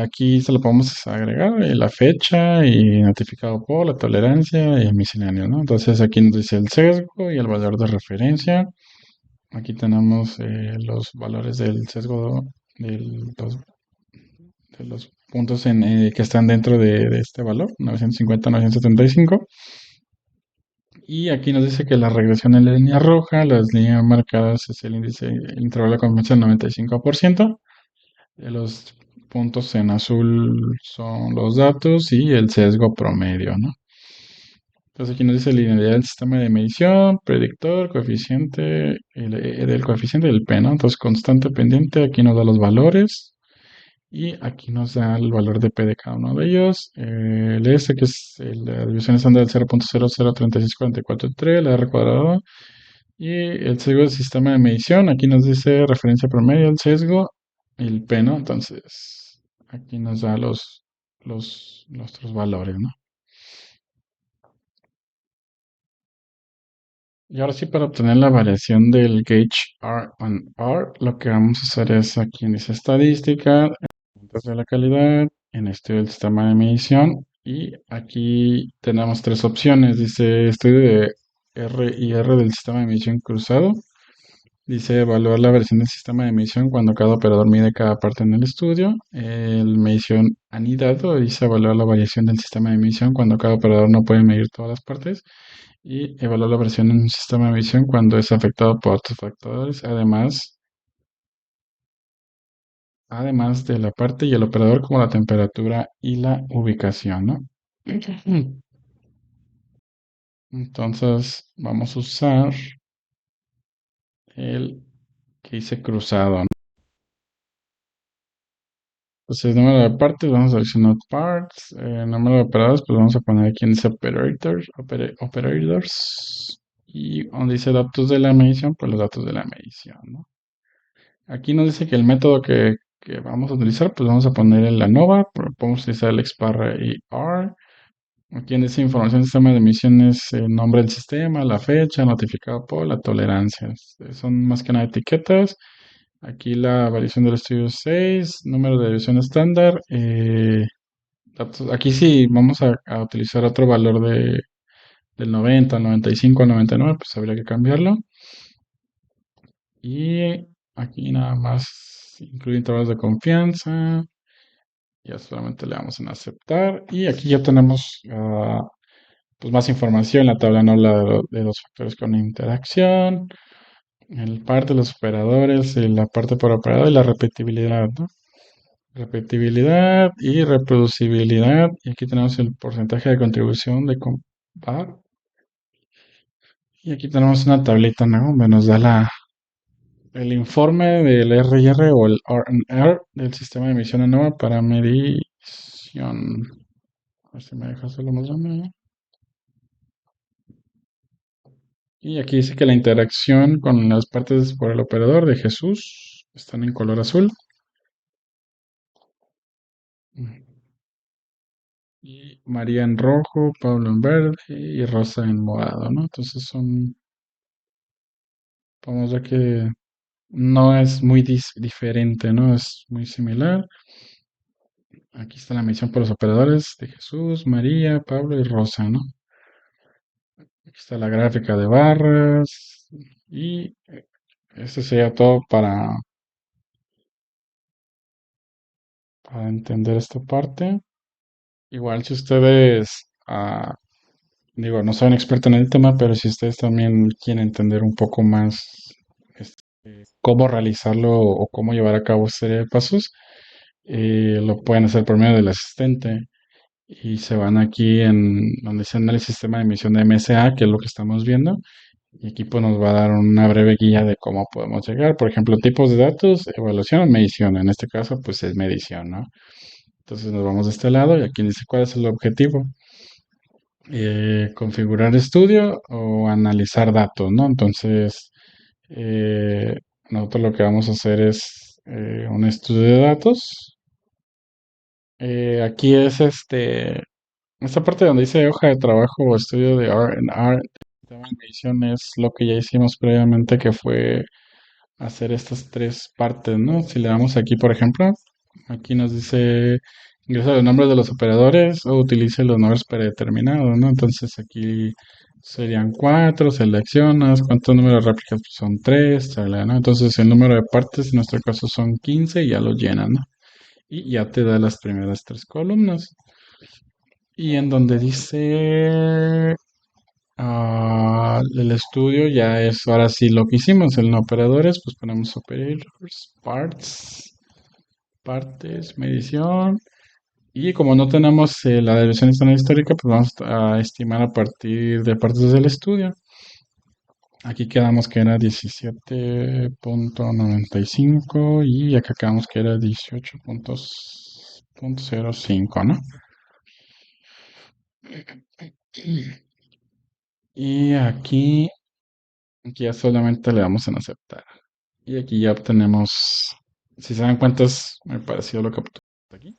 Aquí se lo podemos agregar la fecha y notificado por la tolerancia y misceláneo, ¿no? Entonces aquí nos dice el sesgo y el valor de referencia. Aquí tenemos los valores del sesgo de los puntos que están dentro de este valor, 950, 975. Y aquí nos dice que la regresión en la línea roja, las líneas marcadas es el índice, el intervalo de confianza del 95%. Los puntos en azul son los datos y el sesgo promedio, ¿no? Entonces aquí nos dice linealidad del sistema de medición, predictor, coeficiente, del coeficiente del P, ¿no? Entonces constante pendiente, aquí nos da los valores Y aquí nos da el valor de P de cada uno de ellos. El S, que es la división estándar del 0.003644,3, la R cuadrado. Y el sesgo del sistema de medición. Aquí nos dice referencia promedio, el sesgo y el P, ¿no? Entonces, aquí nos da los otros valores, ¿no? Y ahora sí, para obtener la variación del gauge R on R, lo que vamos a hacer es aquí en esa estadística, puntos de la calidad, en estudio del sistema de medición, y aquí tenemos tres opciones. Dice estudio de R y R del sistema de medición cruzado. Dice evaluar la versión del sistema de medición cuando cada operador mide cada parte en el estudio. El medición anidado dice evaluar la variación del sistema de medición cuando cada operador no puede medir todas las partes. Y evaluar la versión en un sistema de medición cuando es afectado por otros factores, además de la parte y el operador como la temperatura y la ubicación, ¿no? Entonces vamos a usar el que dice cruzado, ¿no? Entonces, número de partes, vamos a seleccionar parts, número de operadores, pues vamos a poner aquí en dice operators, y donde dice datos de la medición, pues los datos de la medición, ¿no? Aquí nos dice que el método que vamos a utilizar, pues vamos a poner el ANOVA, pero podemos utilizar el XBAR y R. Aquí en esa información del sistema de emisión es el nombre del sistema, la fecha, notificado por la tolerancia. Son más que nada etiquetas. Aquí la variación del estudio 6, número de división estándar. Aquí sí vamos a utilizar otro valor del 90, al 95, al 99, pues habría que cambiarlo. Y aquí nada más incluye intervalos de confianza. Ya solamente le damos en aceptar. Y aquí ya tenemos pues más información. La tabla no habla de los factores con interacción, el par de los operadores, la parte por operador y la repetibilidad, ¿no? Repetibilidad y reproducibilidad. Y aquí tenemos el porcentaje de contribución de par. Y aquí tenemos una tablita, ¿no? Donde nos da el informe del RR o el R&R del sistema de emisión ANOVA para medición. A ver si me deja hacerlo más grande. Y aquí dice que la interacción con las partes por el operador de Jesús están en color azul. Y María en rojo, Pablo en verde y Rosa en morado, ¿no? Entonces podemos ver que no es muy diferente, ¿no? Es muy similar. Aquí está la medición por los operadores de Jesús, María, Pablo y Rosa, ¿no? Aquí está la gráfica de barras y esto sería todo para entender esta parte. Igual si ustedes, digo, no son expertos en el tema, pero si ustedes también quieren entender un poco más cómo realizarlo o cómo llevar a cabo esta serie de pasos, lo pueden hacer por medio del asistente y se van aquí en donde dice análisis sistema de emisión de MSA, que es lo que estamos viendo. Y aquí pues nos va a dar una breve guía de cómo podemos llegar. Por ejemplo, tipos de datos, evaluación o medición. En este caso, pues es medición, ¿no? Entonces nos vamos de este lado y aquí dice cuál es el objetivo. Configurar estudio o analizar datos, ¿no? Entonces, nosotros lo que vamos a hacer es un estudio de datos. Aquí es esta parte donde dice hoja de trabajo o estudio de R&R, tema de medición es lo que ya hicimos previamente, que fue hacer estas tres partes, ¿no? Si le damos aquí, por ejemplo, aquí nos dice ingresa los nombres de los operadores o utilice los nombres predeterminados, ¿no? Entonces aquí serían cuatro, seleccionas, ¿cuántos números de réplicas? Pues son tres, ¿no? Entonces el número de partes en nuestro caso son 15 y ya lo llenan, ¿no? Y ya te da las primeras tres columnas. Y en donde dice el estudio ya es ahora sí lo que hicimos, el no operadores, pues ponemos operators, partes, medición. Y como no tenemos la división estándar histórica, pues vamos a estimar a partir de partes del estudio. Aquí quedamos que era 17.95 y acá quedamos que era 18.05, ¿no? Y aquí ya solamente le damos en aceptar. Y aquí ya obtenemos, si se dan cuenta, es muy parecido a lo que obtuvimos aquí.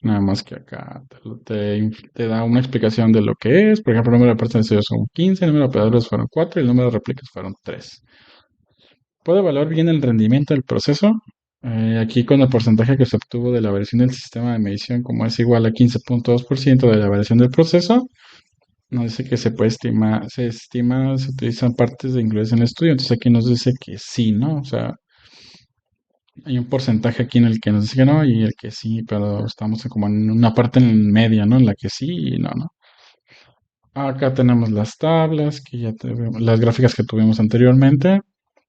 Nada más que acá te da una explicación de lo que es. Por ejemplo, el número de partes de son 15, el número de operadores fueron 4 y el número de réplicas fueron 3. Puede evaluar bien el rendimiento del proceso. Aquí con el porcentaje que se obtuvo de la variación del sistema de medición, como es igual a 15.2% de la variación del proceso, nos dice que se utilizan partes de incluidas en el estudio. Entonces aquí nos dice que sí, ¿no? O sea, hay un porcentaje aquí en el que nos dice que no y el que sí, pero estamos como en una parte en media, ¿no? En la que sí y no, ¿no? Acá tenemos las tablas, que ya tuvimos, las gráficas que tuvimos anteriormente,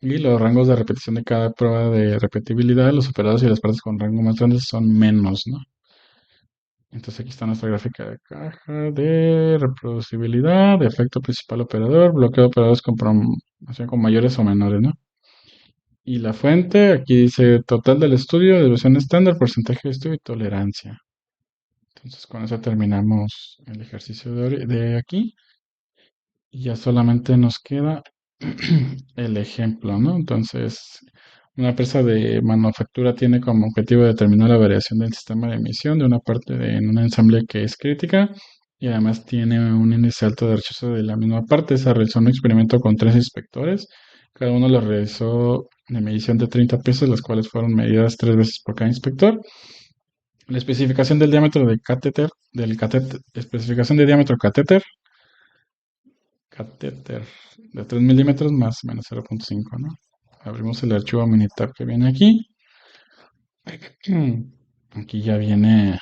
y los rangos de repetición de cada prueba de repetibilidad. Los operados y las partes con rango más grande son menos, ¿no? Entonces aquí está nuestra gráfica de caja de reproducibilidad, de efecto principal operador, bloqueo de operadores o sea, con mayores o menores, ¿no? Y la fuente, aquí dice total del estudio, devolución estándar, porcentaje de estudio y tolerancia. Entonces con eso terminamos el ejercicio de aquí y ya solamente nos queda el ejemplo, ¿no? Entonces, una empresa de manufactura tiene como objetivo determinar la variación del sistema de emisión de una parte en un ensamble que es crítica y además tiene un índice alto de rechazo de la misma parte. Se realizó un experimento con tres inspectores. Cada uno lo realizó de medición de 30 piezas, las cuales fueron medidas tres veces por cada inspector. La especificación del diámetro especificación de diámetro catéter de 3 milímetros más o menos 0.5, ¿no? Abrimos el archivo Minitab que viene aquí. Aquí ya viene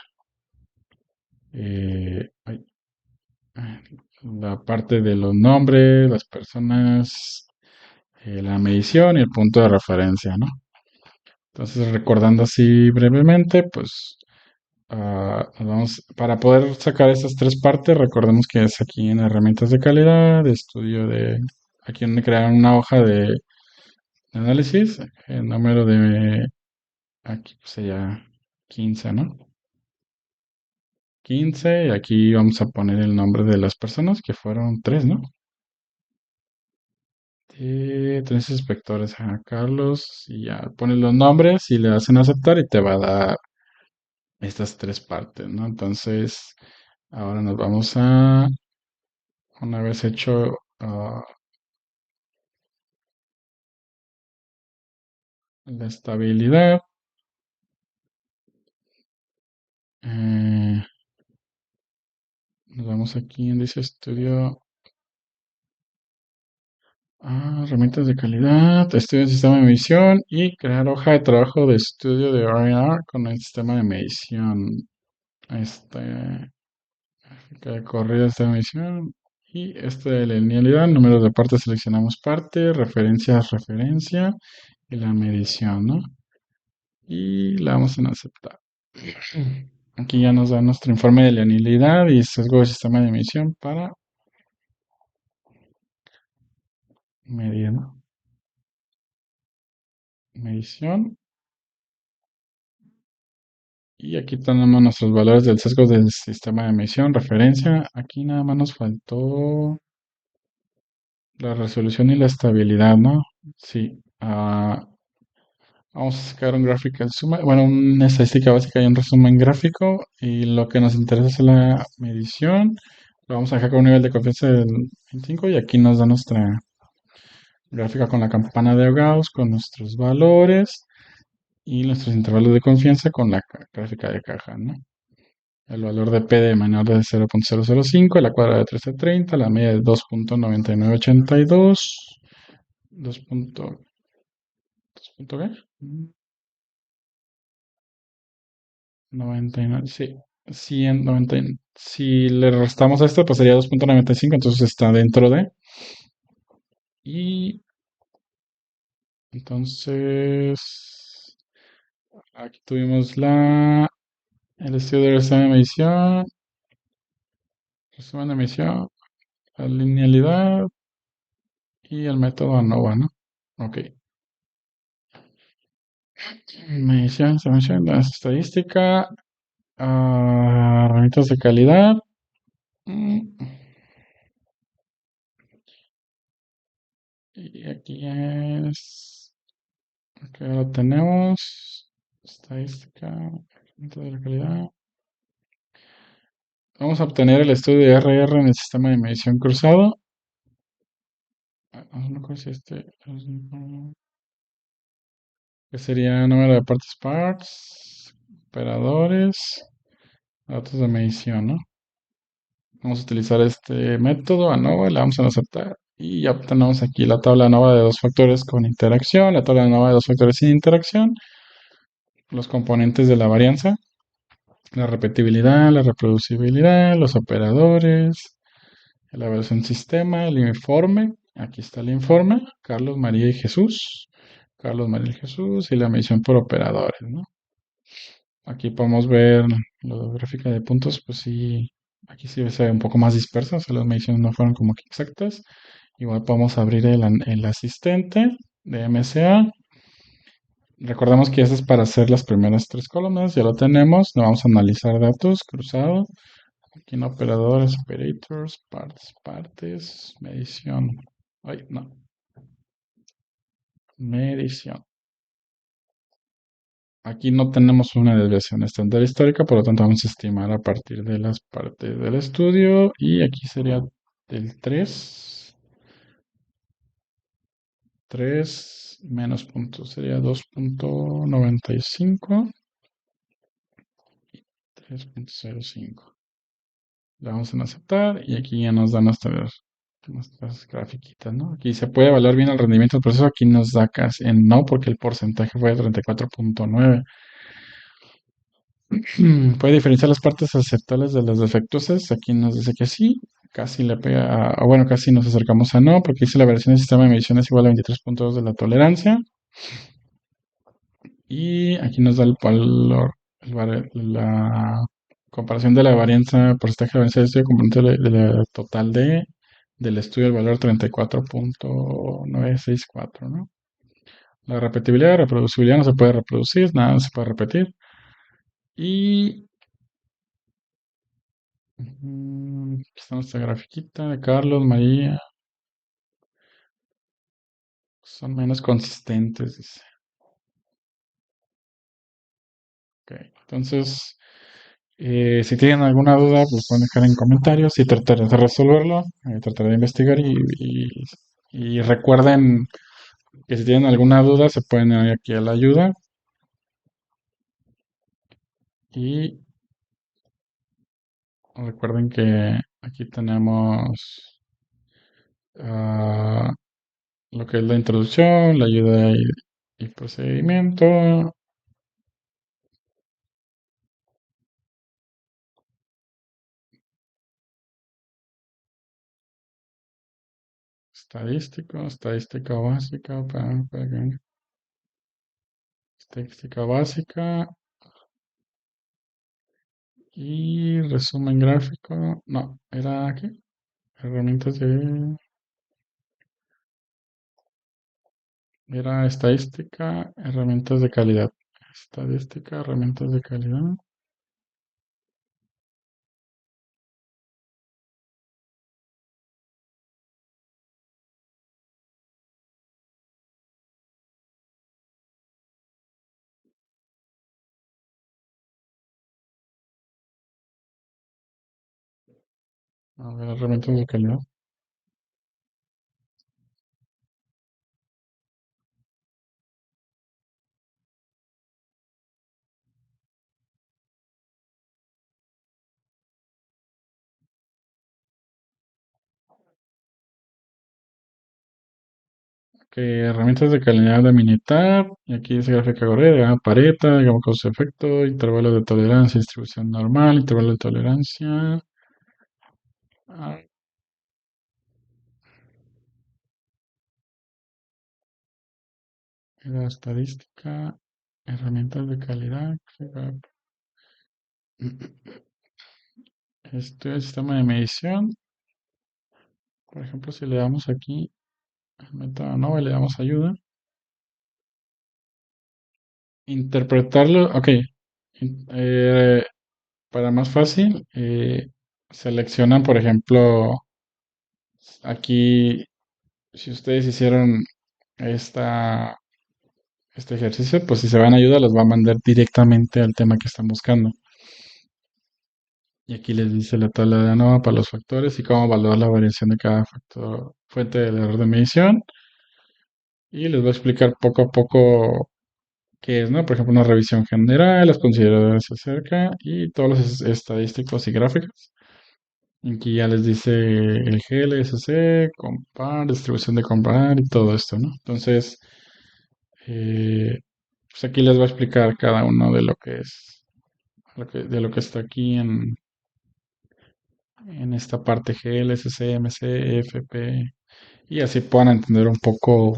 ay, la parte de los nombres, las personas, la medición y el punto de referencia, ¿no? Entonces, recordando así brevemente, pues para poder sacar estas tres partes, recordemos que es aquí en herramientas de calidad, aquí donde crear una hoja de análisis, el número de, aquí pues sería 15, ¿no? 15 y aquí vamos a poner el nombre de las personas, que fueron tres, ¿no? Tres inspectores, a Carlos, y ya pones los nombres y le hacen aceptar y te va a dar estas tres partes, ¿no? Entonces, ahora nos vamos una vez hecho la estabilidad, eh, nos vamos aquí en dice estudio, herramientas de calidad, estudio del sistema de medición y crear hoja de trabajo de estudio de R&R con el sistema de medición. Este, que corrida esta medición y este de linealidad, número de partes, seleccionamos parte, referencias, referencia y la medición, ¿no? Y la vamos en aceptar. Aquí ya nos da nuestro informe de linealidad y sesgo del sistema de medición para medir, ¿no? Medición. Y aquí tenemos nuestros valores del sesgo del sistema de medición, referencia. Aquí nada más nos faltó la resolución y la estabilidad, ¿no? Sí. Vamos a sacar un graphical summary, bueno, una estadística básica y un resumen gráfico. Y lo que nos interesa es la medición. Lo vamos a dejar con un nivel de confianza del 25 y aquí nos da nuestra gráfica con la campana de Gauss, con nuestros valores y nuestros intervalos de confianza con la gráfica de caja, ¿no? El valor de P de menor de 0.005, la cuadra de 1330, la media de 2.9982, 2. 2. ¿Qué? 99, sí. 190, si le restamos a esto, pues sería 2.95, entonces está dentro de. Y entonces, aquí tuvimos el estudio de resumen de medición, la linealidad y el método ANOVA, ¿no? Ok. Medición, selección, estadística, herramientas de calidad. mm, Y aquí es. Que ahora tenemos. Estadística, herramientas de la calidad. Vamos a obtener el estudio de RR en el sistema de medición cruzado. No sé si que sería número de partes, operadores, datos de medición, ¿no? Vamos a utilizar este método ANOVA, le vamos a aceptar y ya obtenemos aquí la tabla ANOVA de dos factores con interacción, la tabla ANOVA de dos factores sin interacción, los componentes de la varianza, la repetibilidad, la reproducibilidad, los operadores, la versión sistema, el informe, aquí está el informe, Carlos, María y Jesús, Carlos, María y Jesús y la medición por operadores, ¿no? Aquí podemos ver la gráfica de puntos, pues sí, aquí sí se ve un poco más dispersa, o sea, las mediciones no fueron como que exactas. Igual podemos abrir el asistente de MSA. Recordemos que este es para hacer las primeras tres columnas, ya lo tenemos. Lo vamos a analizar datos, cruzado. Aquí en operadores, operators, partes, medición. Ay, no, medición. Aquí no tenemos una desviación estándar histórica, por lo tanto vamos a estimar a partir de las partes del estudio y aquí sería el 3 menos puntos, sería 2.95, 3.05. Le vamos a aceptar y aquí ya nos da nuestras grafiquitas, ¿no? Aquí se puede evaluar bien el rendimiento del proceso, aquí nos da casi en no porque el porcentaje fue de 34.9. Puede diferenciar las partes aceptables de las defectuosas. Aquí nos dice que sí, casi le pega, bueno, casi nos acercamos a no, porque dice la variación del sistema de medición es igual a 23.2 de la tolerancia. Y aquí nos da el valor, la comparación de la varianza, porcentaje de varianza del estudio, componente de la total del estudio, el valor 34.964, ¿no? La repetibilidad, reproducibilidad no se puede reproducir, nada no se puede repetir. Y aquí está nuestra grafiquita de Carlos, María. Son menos consistentes, dice. Ok, entonces, si tienen alguna duda, pues pueden dejar en comentarios y trataré de resolverlo. Trataré de investigar y recuerden que si tienen alguna duda, se pueden ir aquí a la ayuda. Y recuerden que aquí tenemos ah, lo que es la introducción, la ayuda y procedimiento, estadística básica, estadística básica y resumen gráfico. No, era aquí. Herramientas de. Era estadística, herramientas de calidad. Estadística, herramientas de calidad. A ver, herramientas de calidad. Que herramientas de calidad de Minitab. Y aquí dice gráfica Gorera, Pareta, digamos causa-efecto, intervalo de tolerancia, distribución normal, intervalo de tolerancia. Ah, la estadística, herramientas de calidad. Este es el sistema de medición. Por ejemplo, si le damos aquí el método ANOVA, le damos ayuda. Interpretarlo, ok. Eh, para más fácil, seleccionan, por ejemplo, aquí, si ustedes hicieron esta, este ejercicio, pues si se van a ayuda, los va a mandar directamente al tema que están buscando. Y aquí les dice la tabla de ANOVA para los factores y cómo valorar la variación de cada factor, fuente del error de medición. Y les voy a explicar poco a poco qué es, ¿no? Por ejemplo, una revisión general, los consideradores acerca y todos los estadísticos y gráficos. Aquí ya les dice el GLSC, compar, distribución de compar y todo esto, ¿no? Entonces, eh, pues aquí les voy a explicar cada uno de lo que es, de lo que está aquí en esta parte GLSC, MC, FP, y así puedan entender un poco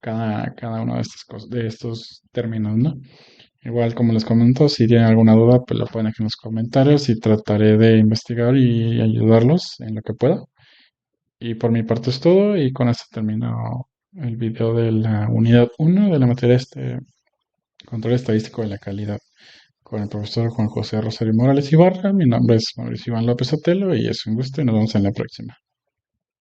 cada uno de estas cosas, de estos términos, ¿no? Igual, como les comento, si tienen alguna duda, pues la pueden dejar en los comentarios y trataré de investigar y ayudarlos en lo que pueda. Y por mi parte es todo y con esto termino el video de la unidad uno de la materia control estadístico de la calidad con el profesor Juan José Rosario Morales Ibarra. Mi nombre es Mauricio Iván López Otelo y es un gusto y nos vemos en la próxima.